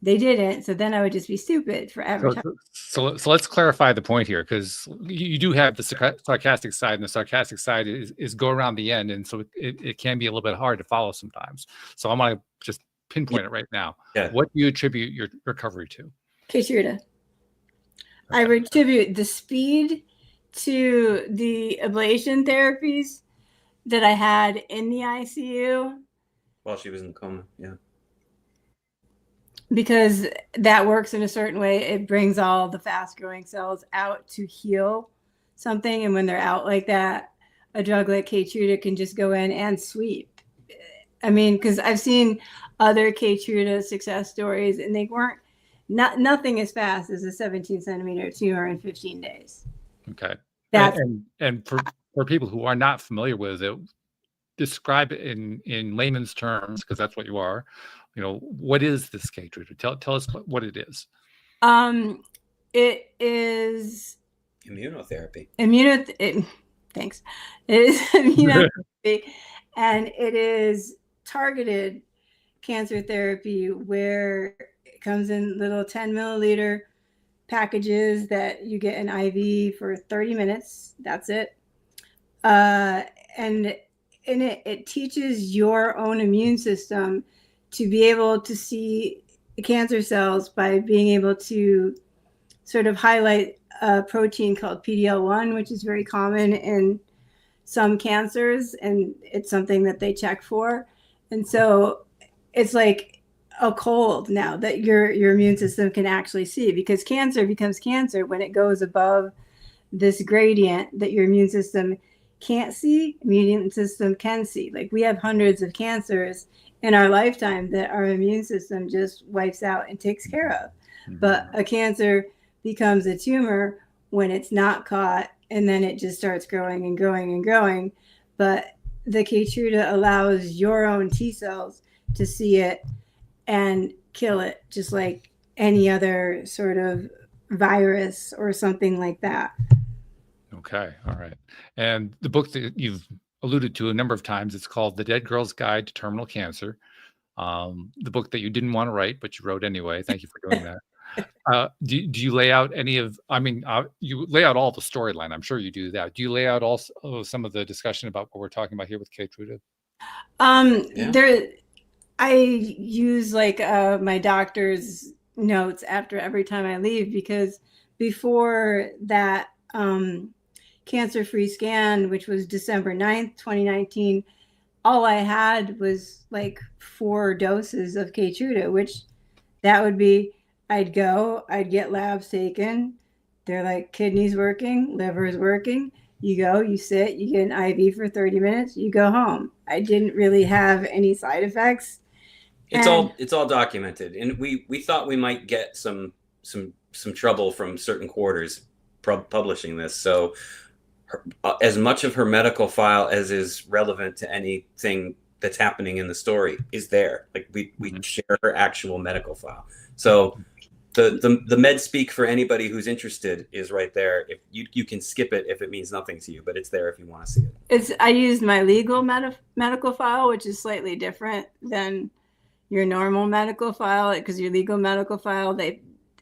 B: They didn't, so then I would just be stupid for advertising.
D: So let's clarify the point here, because you do have the sarcastic side, and the sarcastic side is go around the end, and so it can be a little bit hard to follow sometimes. So I'm going to just pinpoint it right now. Yeah. What do you attribute your recovery to?
B: Keytruda. Okay. I attribute the speed to the ablation therapies that I had in the ICU.
C: While she was in coma, yeah.
B: Because that works in a certain way. It brings all the fast-growing cells out to heal something. And when they're out like that, a drug like Keytruda can just go in and sweep. I mean, because I've seen other Keytruda success stories, and they weren't, nothing as fast as a 17-centimeter tumor in 15 days.
D: Okay. And for people who are not familiar with it, describe it in layman's terms, because that's what you are. You know, what is this Keytruda? Tell us what it is.
B: It is
C: immunotherapy.
B: Thanks. It is immunotherapy, and it is targeted cancer therapy, where it comes in little 10 milliliter packages that you get an IV for 30 minutes. That's it. And in it teaches your own immune system to be able to see cancer cells by being able to sort of highlight a protein called PD-L1, which is very common in some cancers, and it's something that they check for. And so it's like a cold now that your immune system can actually see, because cancer becomes cancer when it goes above this gradient that your immune system can't see, immune system can see. Like, we have hundreds of cancers in our lifetime that our immune system just wipes out and takes care of. Mm-hmm. But a cancer becomes a tumor when it's not caught, and then it just starts growing and growing and growing. But the Keytruda allows your own T cells to see it and kill it, just like any other sort of virus or something like that.
D: Okay. All right. And the book that you've alluded to a number of times, it's called The Dead Girl's Guide to Terminal Cancer. The book that you didn't want to write, but you wrote anyway. Thank you for doing that. Do you lay out any of, you lay out all the storyline. I'm sure you do that. Do you lay out also some of the discussion about what we're talking about here with Keytruda?
B: I use my doctor's notes after every time I leave, because before that cancer-free scan, which was December 9th, 2019, all I had was 4 doses of Keytruda, which that would be, I'd get labs taken. They're like, kidneys working, liver's working, You go, you sit, you get an IV for 30 minutes, you go home. I didn't really have any side effects.
C: It's all documented, and we thought we might get some trouble from certain quarters publishing this. So as much of her medical file as is relevant to anything that's happening in the story is there. Like we share her actual medical file. So the med speak for anybody who's interested is right there. If you can skip it if it means nothing to you, but it's there if you want to see it.
B: I used my legal medical file, which is slightly different than your normal medical file, because your legal medical file,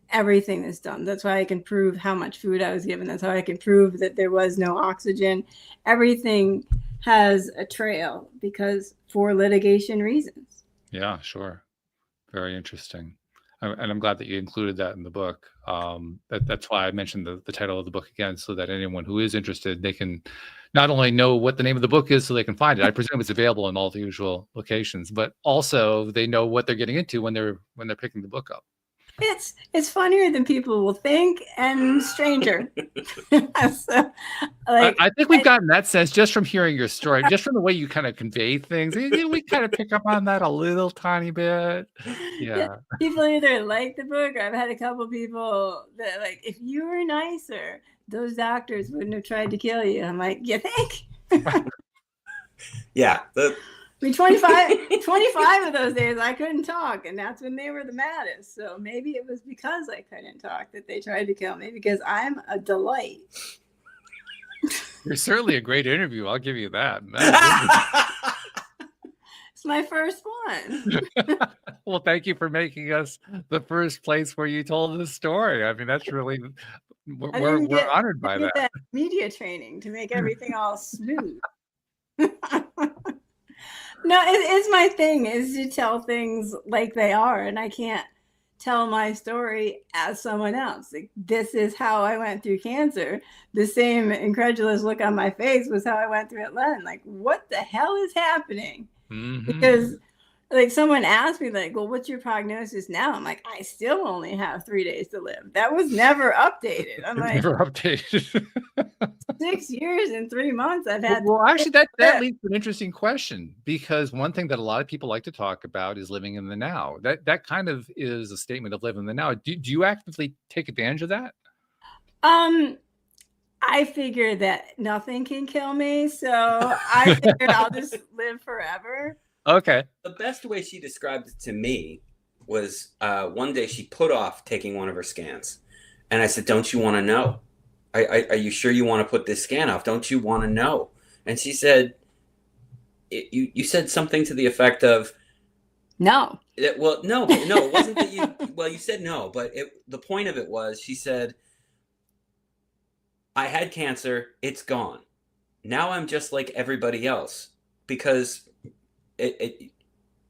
B: everything is done. That's why I can prove how much food I was given. That's how I can prove that there was no oxygen. Everything has a trail because for litigation reasons.
D: Yeah, sure. Very interesting. And I'm glad that you included that in the book. That's why I mentioned the title of the book again, so that anyone who is interested, they can not only know what the name of the book is so they can find it. I presume it's available in all the usual locations, but also they know what they're getting into when they're picking the book up.
B: It's funnier than people will think and stranger. So,
D: I think we've gotten that sense just from hearing your story, just from the way you kind of convey things. We kind of pick up on that a little tiny bit. Yeah.
B: People either like the book, or I've had a couple people that like, if you were nicer, those doctors wouldn't have tried to kill you. I'm like, you think?
C: Yeah.
B: I mean, 25 of those days I couldn't talk, and that's when they were the maddest. So maybe it was because I couldn't talk that they tried to kill me, because I'm a delight.
D: You're certainly a great interview. I'll give you that.
B: It's my first one.
D: Well, thank you for making us the first place where you told this story. I mean, that's really, we're honored by that.
B: Media training to make everything all smooth. No, it's my thing is to tell things like they are, and I can't tell my story as someone else. Like, this is how I went through cancer. The same incredulous look on my face was how I went through Atlanta. Like, what the hell is happening? Mm-hmm. Because like someone asked me, like, well, what's your prognosis now? I'm like, I still only have 3 days to live. That was never updated. I'm like,
D: never updated.
B: 6 years and 3 months I've had.
D: Well, actually, that leads to an interesting question, because one thing that a lot of people like to talk about is living in the now. That kind of is a statement of living in the now. Do you actively take advantage of that?
B: I figure that nothing can kill me, so I figured I'll just live forever.
D: Okay.
C: The best way she described it to me was one day she put off taking one of her scans. And I said, don't you want to know? Are you sure you want to put this scan off? Don't you want to know? And she said, you said something to the effect of,
B: no.
C: No, it wasn't that you, well, you said no, but the point of it was, she said, I had cancer, it's gone. Now I'm just like everybody else, because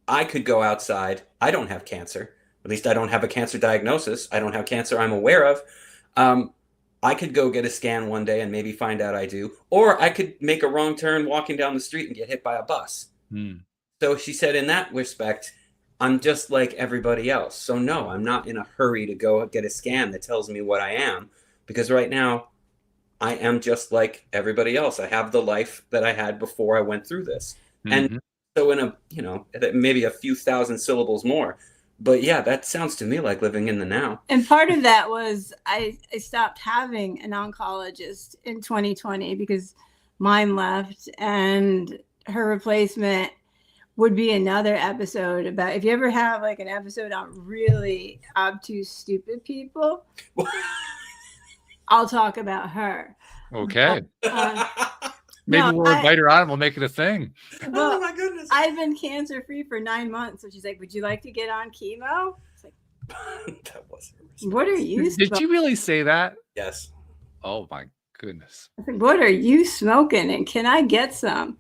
C: I could go outside. I don't have cancer. At least I don't have a cancer diagnosis. I don't have cancer I'm aware of. I could go get a scan one day and maybe find out I do. Or I could make a wrong turn walking down the street and get hit by a bus. So she said, in that respect, I'm just like everybody else. So no, I'm not in a hurry to go get a scan that tells me what I am. Because right now, I am just like everybody else. I have the life that I had before I went through this. Mm-hmm. And so in maybe a few thousand syllables more. But yeah, that sounds to me like living in the now.
B: And part of that was I stopped having an oncologist in 2020 because mine left, and her replacement would be another episode about, if you ever have like an episode on really obtuse, stupid people, I'll talk about her.
D: Okay. Maybe we'll invite her on and we'll make it a thing.
B: Well, oh my goodness. I've been cancer free for 9 months. So she's like, would you like to get on chemo? It's like,
C: that wasn't a response.
B: What are you
D: Did you really say that?
C: Yes.
D: Oh my goodness.
B: I think, what are you smoking? And can I get some?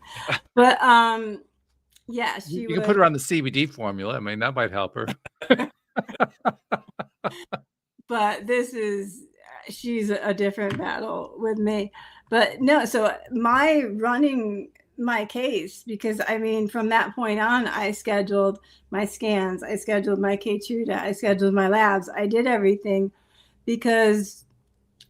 B: But yeah,
D: you can put her on the CBD formula. I mean, that might help her.
B: But she's a different battle with me. But no, so my running my case, because I mean, from that point on, I scheduled my scans, I scheduled my Keytruda, I scheduled my labs, I did everything because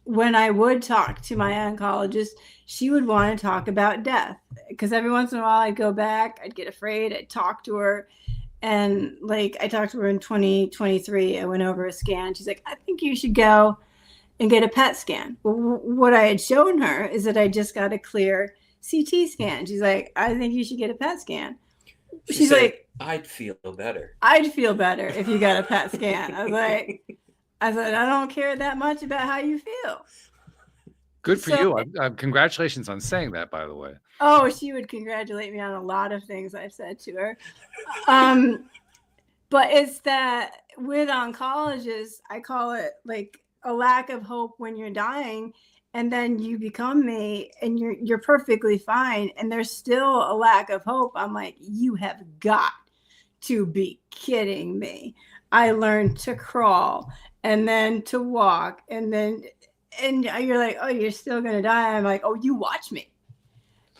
B: when I would talk to my oncologist, she would want to talk about death, because every once in a while I'd go back, I'd get afraid, I'd talk to her. And like, I talked to her in 2023. I went over a scan. She's like, I think you should go and get a PET scan. Well, what I had shown her is that I just got a clear CT scan. She's like, I think you should get a PET scan. She's like,
C: I'd feel better.
B: I'd feel better if you got a PET scan. I was like, I said, I don't care that much about how you feel.
D: Good for you. Congratulations on saying that, by the way.
B: Oh, she would congratulate me on a lot of things I've said to her. But it's that with oncologists, I call it like a lack of hope when you're dying, and then you become me and you're perfectly fine, and there's still a lack of hope. I'm like, you have got to be kidding me. I learned to crawl and then to walk, and you're like, oh, you're still gonna die. I'm like, oh, you watch me.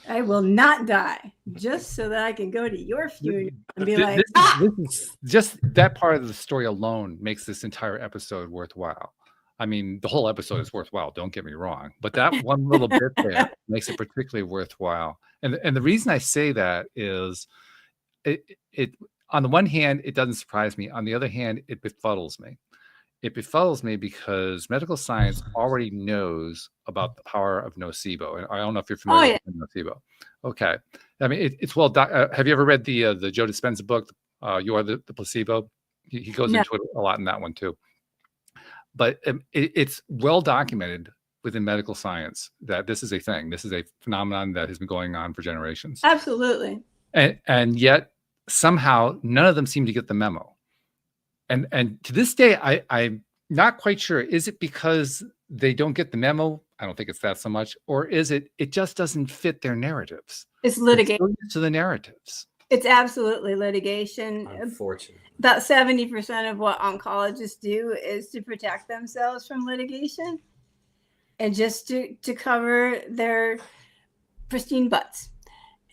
B: I will not die just so that I can go to your funeral and be like,
D: this is just that part of the story alone makes this entire episode worthwhile. I mean, the whole episode is worthwhile, don't get me wrong, but that one little bit there makes it particularly worthwhile. And the reason I say that is it on the one hand, it doesn't surprise me. On the other hand, it befuddles me. It befuddles me because medical science already knows about the power of nocebo. And I don't know if you're familiar with nocebo. Okay. I mean, it's well, have you ever read the Joe Dispenza book, You Are the Placebo? He goes into it a lot in that one too. But it's well documented within medical science that this is a thing. This is a phenomenon that has been going on for generations.
B: Absolutely.
D: And yet somehow none of them seem to get the memo. And to this day, I'm not quite sure. Is it because they don't get the memo? I don't think it's that so much. Or is it just doesn't fit their narratives?
B: It's litigation.
D: To the narratives.
B: It's absolutely litigation.
C: Unfortunately.
B: About 70% of what oncologists do is to protect themselves from litigation and just to cover their pristine butts.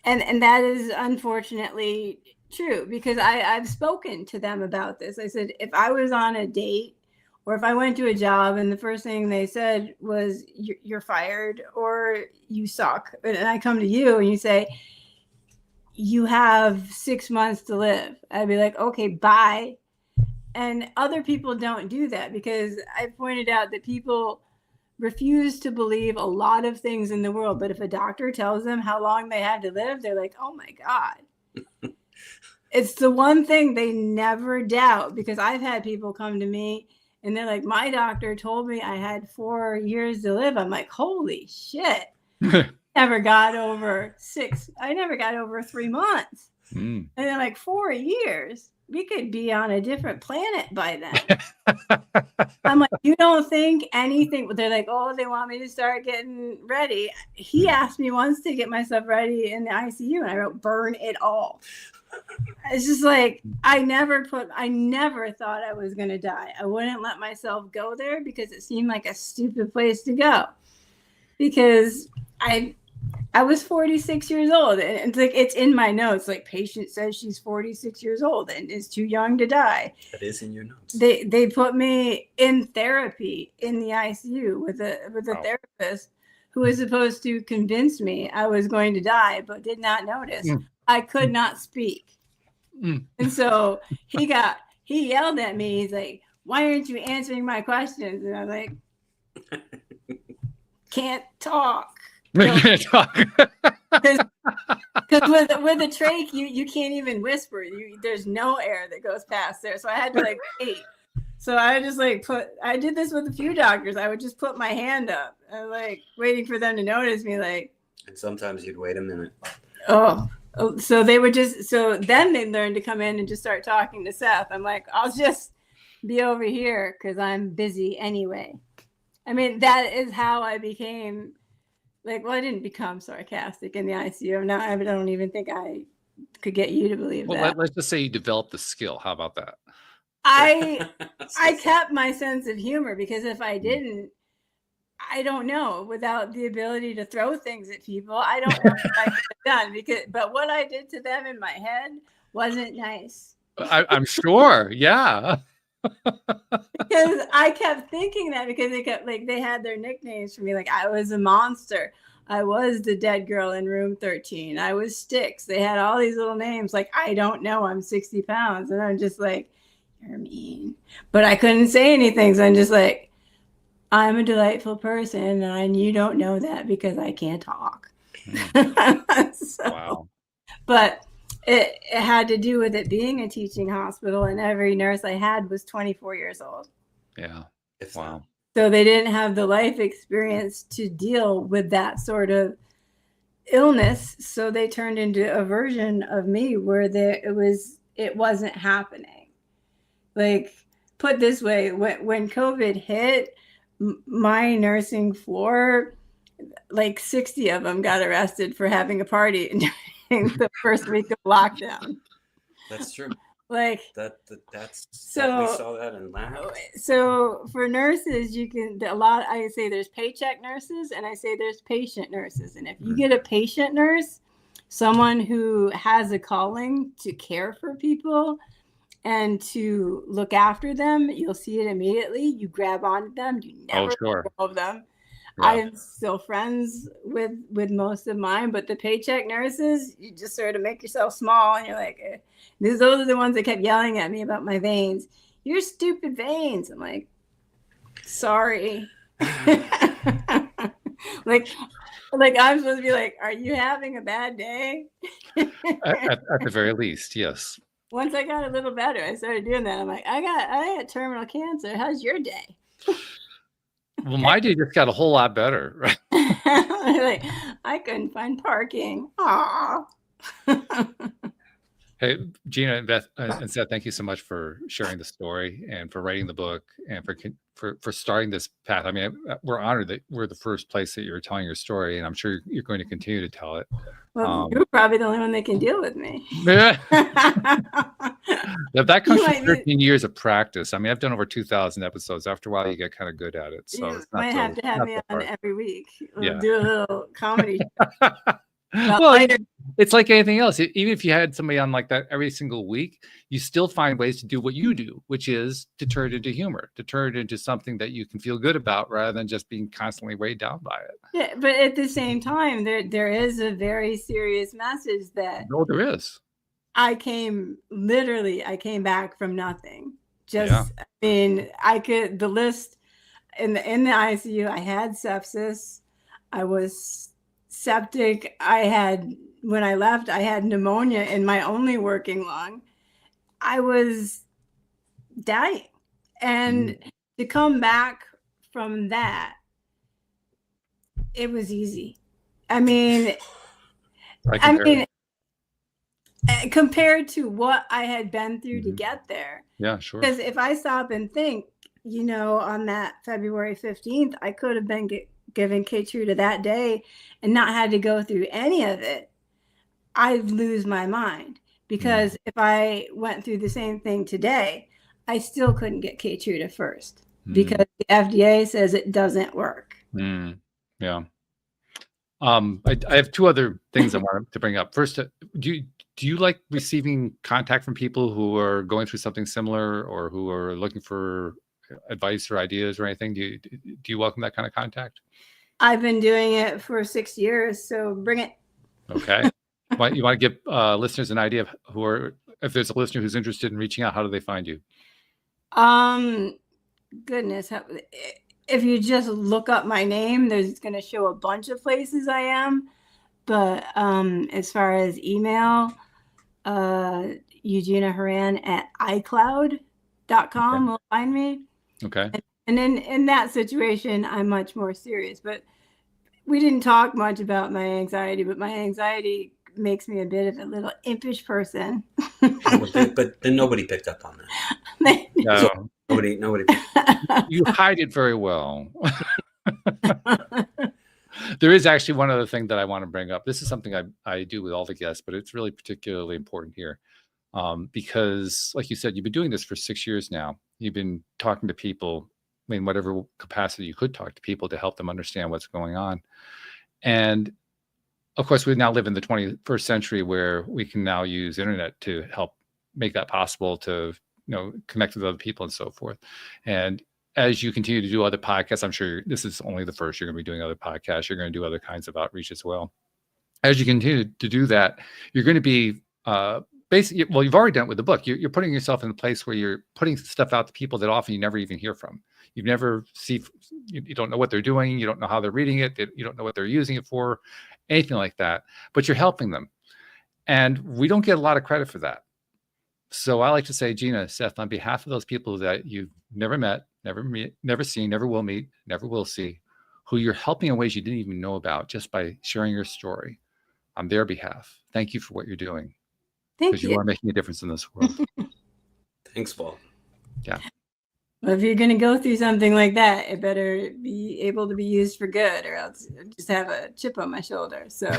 B: And that is unfortunately true, because I've spoken to them about this. I said, if I was on a date or if I went to a job and the first thing they said was you're fired or you suck, and I come to you and you say, you have 6 months to live, I'd be like, okay, bye. And other people don't do that, because I pointed out that people refuse to believe a lot of things in the world. But if a doctor tells them how long they have to live, they're like, oh my God. It's the one thing they never doubt, because I've had people come to me and they're like, my doctor told me I had 4 years to live. I'm like, holy shit. Never got over 6. I never got over 3 months. And they're like, 4 years? We could be on a different planet by then. I'm like, you don't think anything? They're like, oh, they want me to start getting ready. He asked me once to get myself ready in the ICU, and I wrote, burn it all. It's just like, I never thought I was going to die. I wouldn't let myself go there because it seemed like a stupid place to go. Because I was 46 years old, and it's like, it's in my notes. Like, patient says she's 46 years old and is too young to die.
C: That is in your notes.
B: They put me in therapy in the ICU with a therapist who was supposed to convince me I was going to die, but did not notice. I could not speak. And so he yelled at me. He's like, why aren't you answering my questions? And I was like, can't talk. Because with a trach, you can't even whisper. There's no air that goes past there. So I had to like wait. So I just like I did this with a few doctors. I would just put my hand up and like waiting for them to notice me. Like,
C: and sometimes you'd wait a minute.
B: So they would so then they learned to come in and just start talking to Seth. I'm like, I'll just be over here because I'm busy anyway. I mean, that is how I became like, well, I didn't become sarcastic in the ICU. Now I don't even think I could get you to believe that.
D: Let's just say you developed the skill. How about that?
B: I kept my sense of humor, because if I didn't, I don't know, without the ability to throw things at people, I don't know what I could have done. But what I did to them in my head wasn't nice.
D: I'm sure. Yeah.
B: Because I kept thinking that, because they kept like, they had their nicknames for me. Like, I was a monster. I was the dead girl in room 13. I was Sticks. They had all these little names. Like, I don't know. I'm 60 pounds. And I'm just like, you're mean. But I couldn't say anything. So I'm just like, I'm a delightful person. And you don't know that because I can't talk.
D: Wow.
B: But it had to do with it being a teaching hospital, and every nurse I had was 24 years old.
D: Yeah.
C: It's
D: Wow.
B: So they didn't have the life experience to deal with that sort of illness. So they turned into a version of me where it wasn't happening. Like, put this way, when COVID hit, my nursing floor, like 60 of them got arrested for having a party during the first week of lockdown.
C: That's true.
B: Like,
C: that's
B: so
C: we saw that in lab.
B: So for nurses, I say there's paycheck nurses, and I say there's patient nurses. And if you get a patient nurse, someone who has a calling to care for people and to look after them, you'll see it immediately. You grab onto them. You never let go of them. Yeah. I'm still friends with most of mine, but the paycheck nurses, you just sort of make yourself small, and you're like, those are the ones that kept yelling at me about my veins. Your stupid veins. I'm like, sorry. like I'm supposed to be like, are you having a bad day?
D: at the very least, yes.
B: Once I got a little better, I started doing that. I'm like, I got terminal cancer. How's your day?
D: Well, my day just got a whole lot better. Right?
B: Like, I couldn't find parking. Aww.
D: Hey, Gina and Beth and Seth, thank you so much for sharing the story and for writing the book and for starting this path. I mean, we're honored that we're the first place that you're telling your story, and I'm sure you're going to continue to tell it.
B: Well, you're probably the only one that can deal with me.
D: That comes from 13 years of practice. I mean, I've done over 2,000 episodes. After a while, you get kind of good at it. So
B: you might have to have me on every week. We'll do a little comedy.
D: Well, it's like anything else. Even if you had somebody on like that every single week, you still find ways to do what you do, which is to turn it into humor, to turn it into something that you can feel good about rather than just being constantly weighed down by it.
B: Yeah, but at the same time, there is a very serious message that
D: there is.
B: I came back from nothing. I mean, the list in the ICU, I had sepsis. I was septic. When I left, I had pneumonia in my only working lung. I was dying. And to come back from that, it was easy. I mean, compared to what I had been through to get there.
D: Yeah, sure.
B: Because if I stop and think, on that February 15th, I could have been given Keytruda that day and not had to go through any of it, I'd lose my mind. Because if I went through the same thing today, I still couldn't get Keytruda first because the FDA says it doesn't work.
D: Yeah. I have two other things I wanted to bring up. First, do you like receiving contact from people who are going through something similar or who are looking for advice or ideas or anything? Do you welcome that kind of contact?
B: I've been doing it for 6 years, so bring it. Okay.
D: You want to give listeners an idea of if there's a listener who's interested in reaching out, how do they find you?
B: Goodness. If you just look up my name, there's going to show a bunch of places I am. But as far as email, Eugenia Horan at iCloud.com will find me.
D: Okay.
B: And in that situation, I'm much more serious. But we didn't talk much about my anxiety, but my anxiety makes me a bit of a little impish person.
C: But then nobody picked up on that.
D: No.
C: Nobody.
D: You hide it very well. There is actually one other thing that I want to bring up. This is something I do with all the guests, but it's really particularly important here. Because like you said, you've been doing this for 6 years now. You've been talking to people, in whatever capacity you could talk to people to help them understand what's going on. And of course, we now live in the 21st century where we can now use internet to help make that possible, to connect with other people and so forth. And as you continue to do other podcasts, I'm sure this is only the first. You're going to be doing other podcasts. You're going to do other kinds of outreach as well. As you continue to do that, you're going to be basically, well, you've already done it with the book. You're putting yourself in a place where you're putting stuff out to people that often you never even hear from. You never see, you don't know what they're doing. You don't know how they're reading it. You don't know what they're using it for, anything like that. But you're helping them. And we don't get a lot of credit for that. So I like to say, Gina, Seth, on behalf of those people that you've never met, never seen, never will meet, never will see, who you're helping in ways you didn't even know about just by sharing your story, on their behalf, thank you for what you're doing.
B: Thank
D: Because
B: you.
D: you are making a difference in this world.
C: Thanks, Paul.
D: Yeah.
B: Well, if you're going to go through something like that, it better be able to be used for good, or else just have a chip on my shoulder. So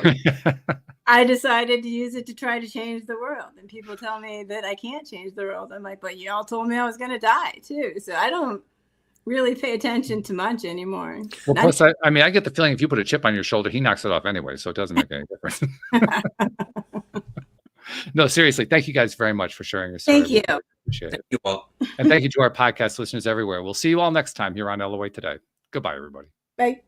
B: I decided to use it to try to change the world. And people tell me that I can't change the world. I'm like, but you all told me I was going to die too. So I don't really pay attention to much anymore.
D: Well, plus, I get the feeling if you put a chip on your shoulder, he knocks it off anyway. So it doesn't make any difference. No, seriously. Thank you guys very much for sharing your story.
B: Thank you.
D: Really appreciate it.
C: Thank you all.
D: And thank you to our podcast listeners everywhere. We'll see you all next time here on LOA Today. Goodbye, everybody.
B: Bye.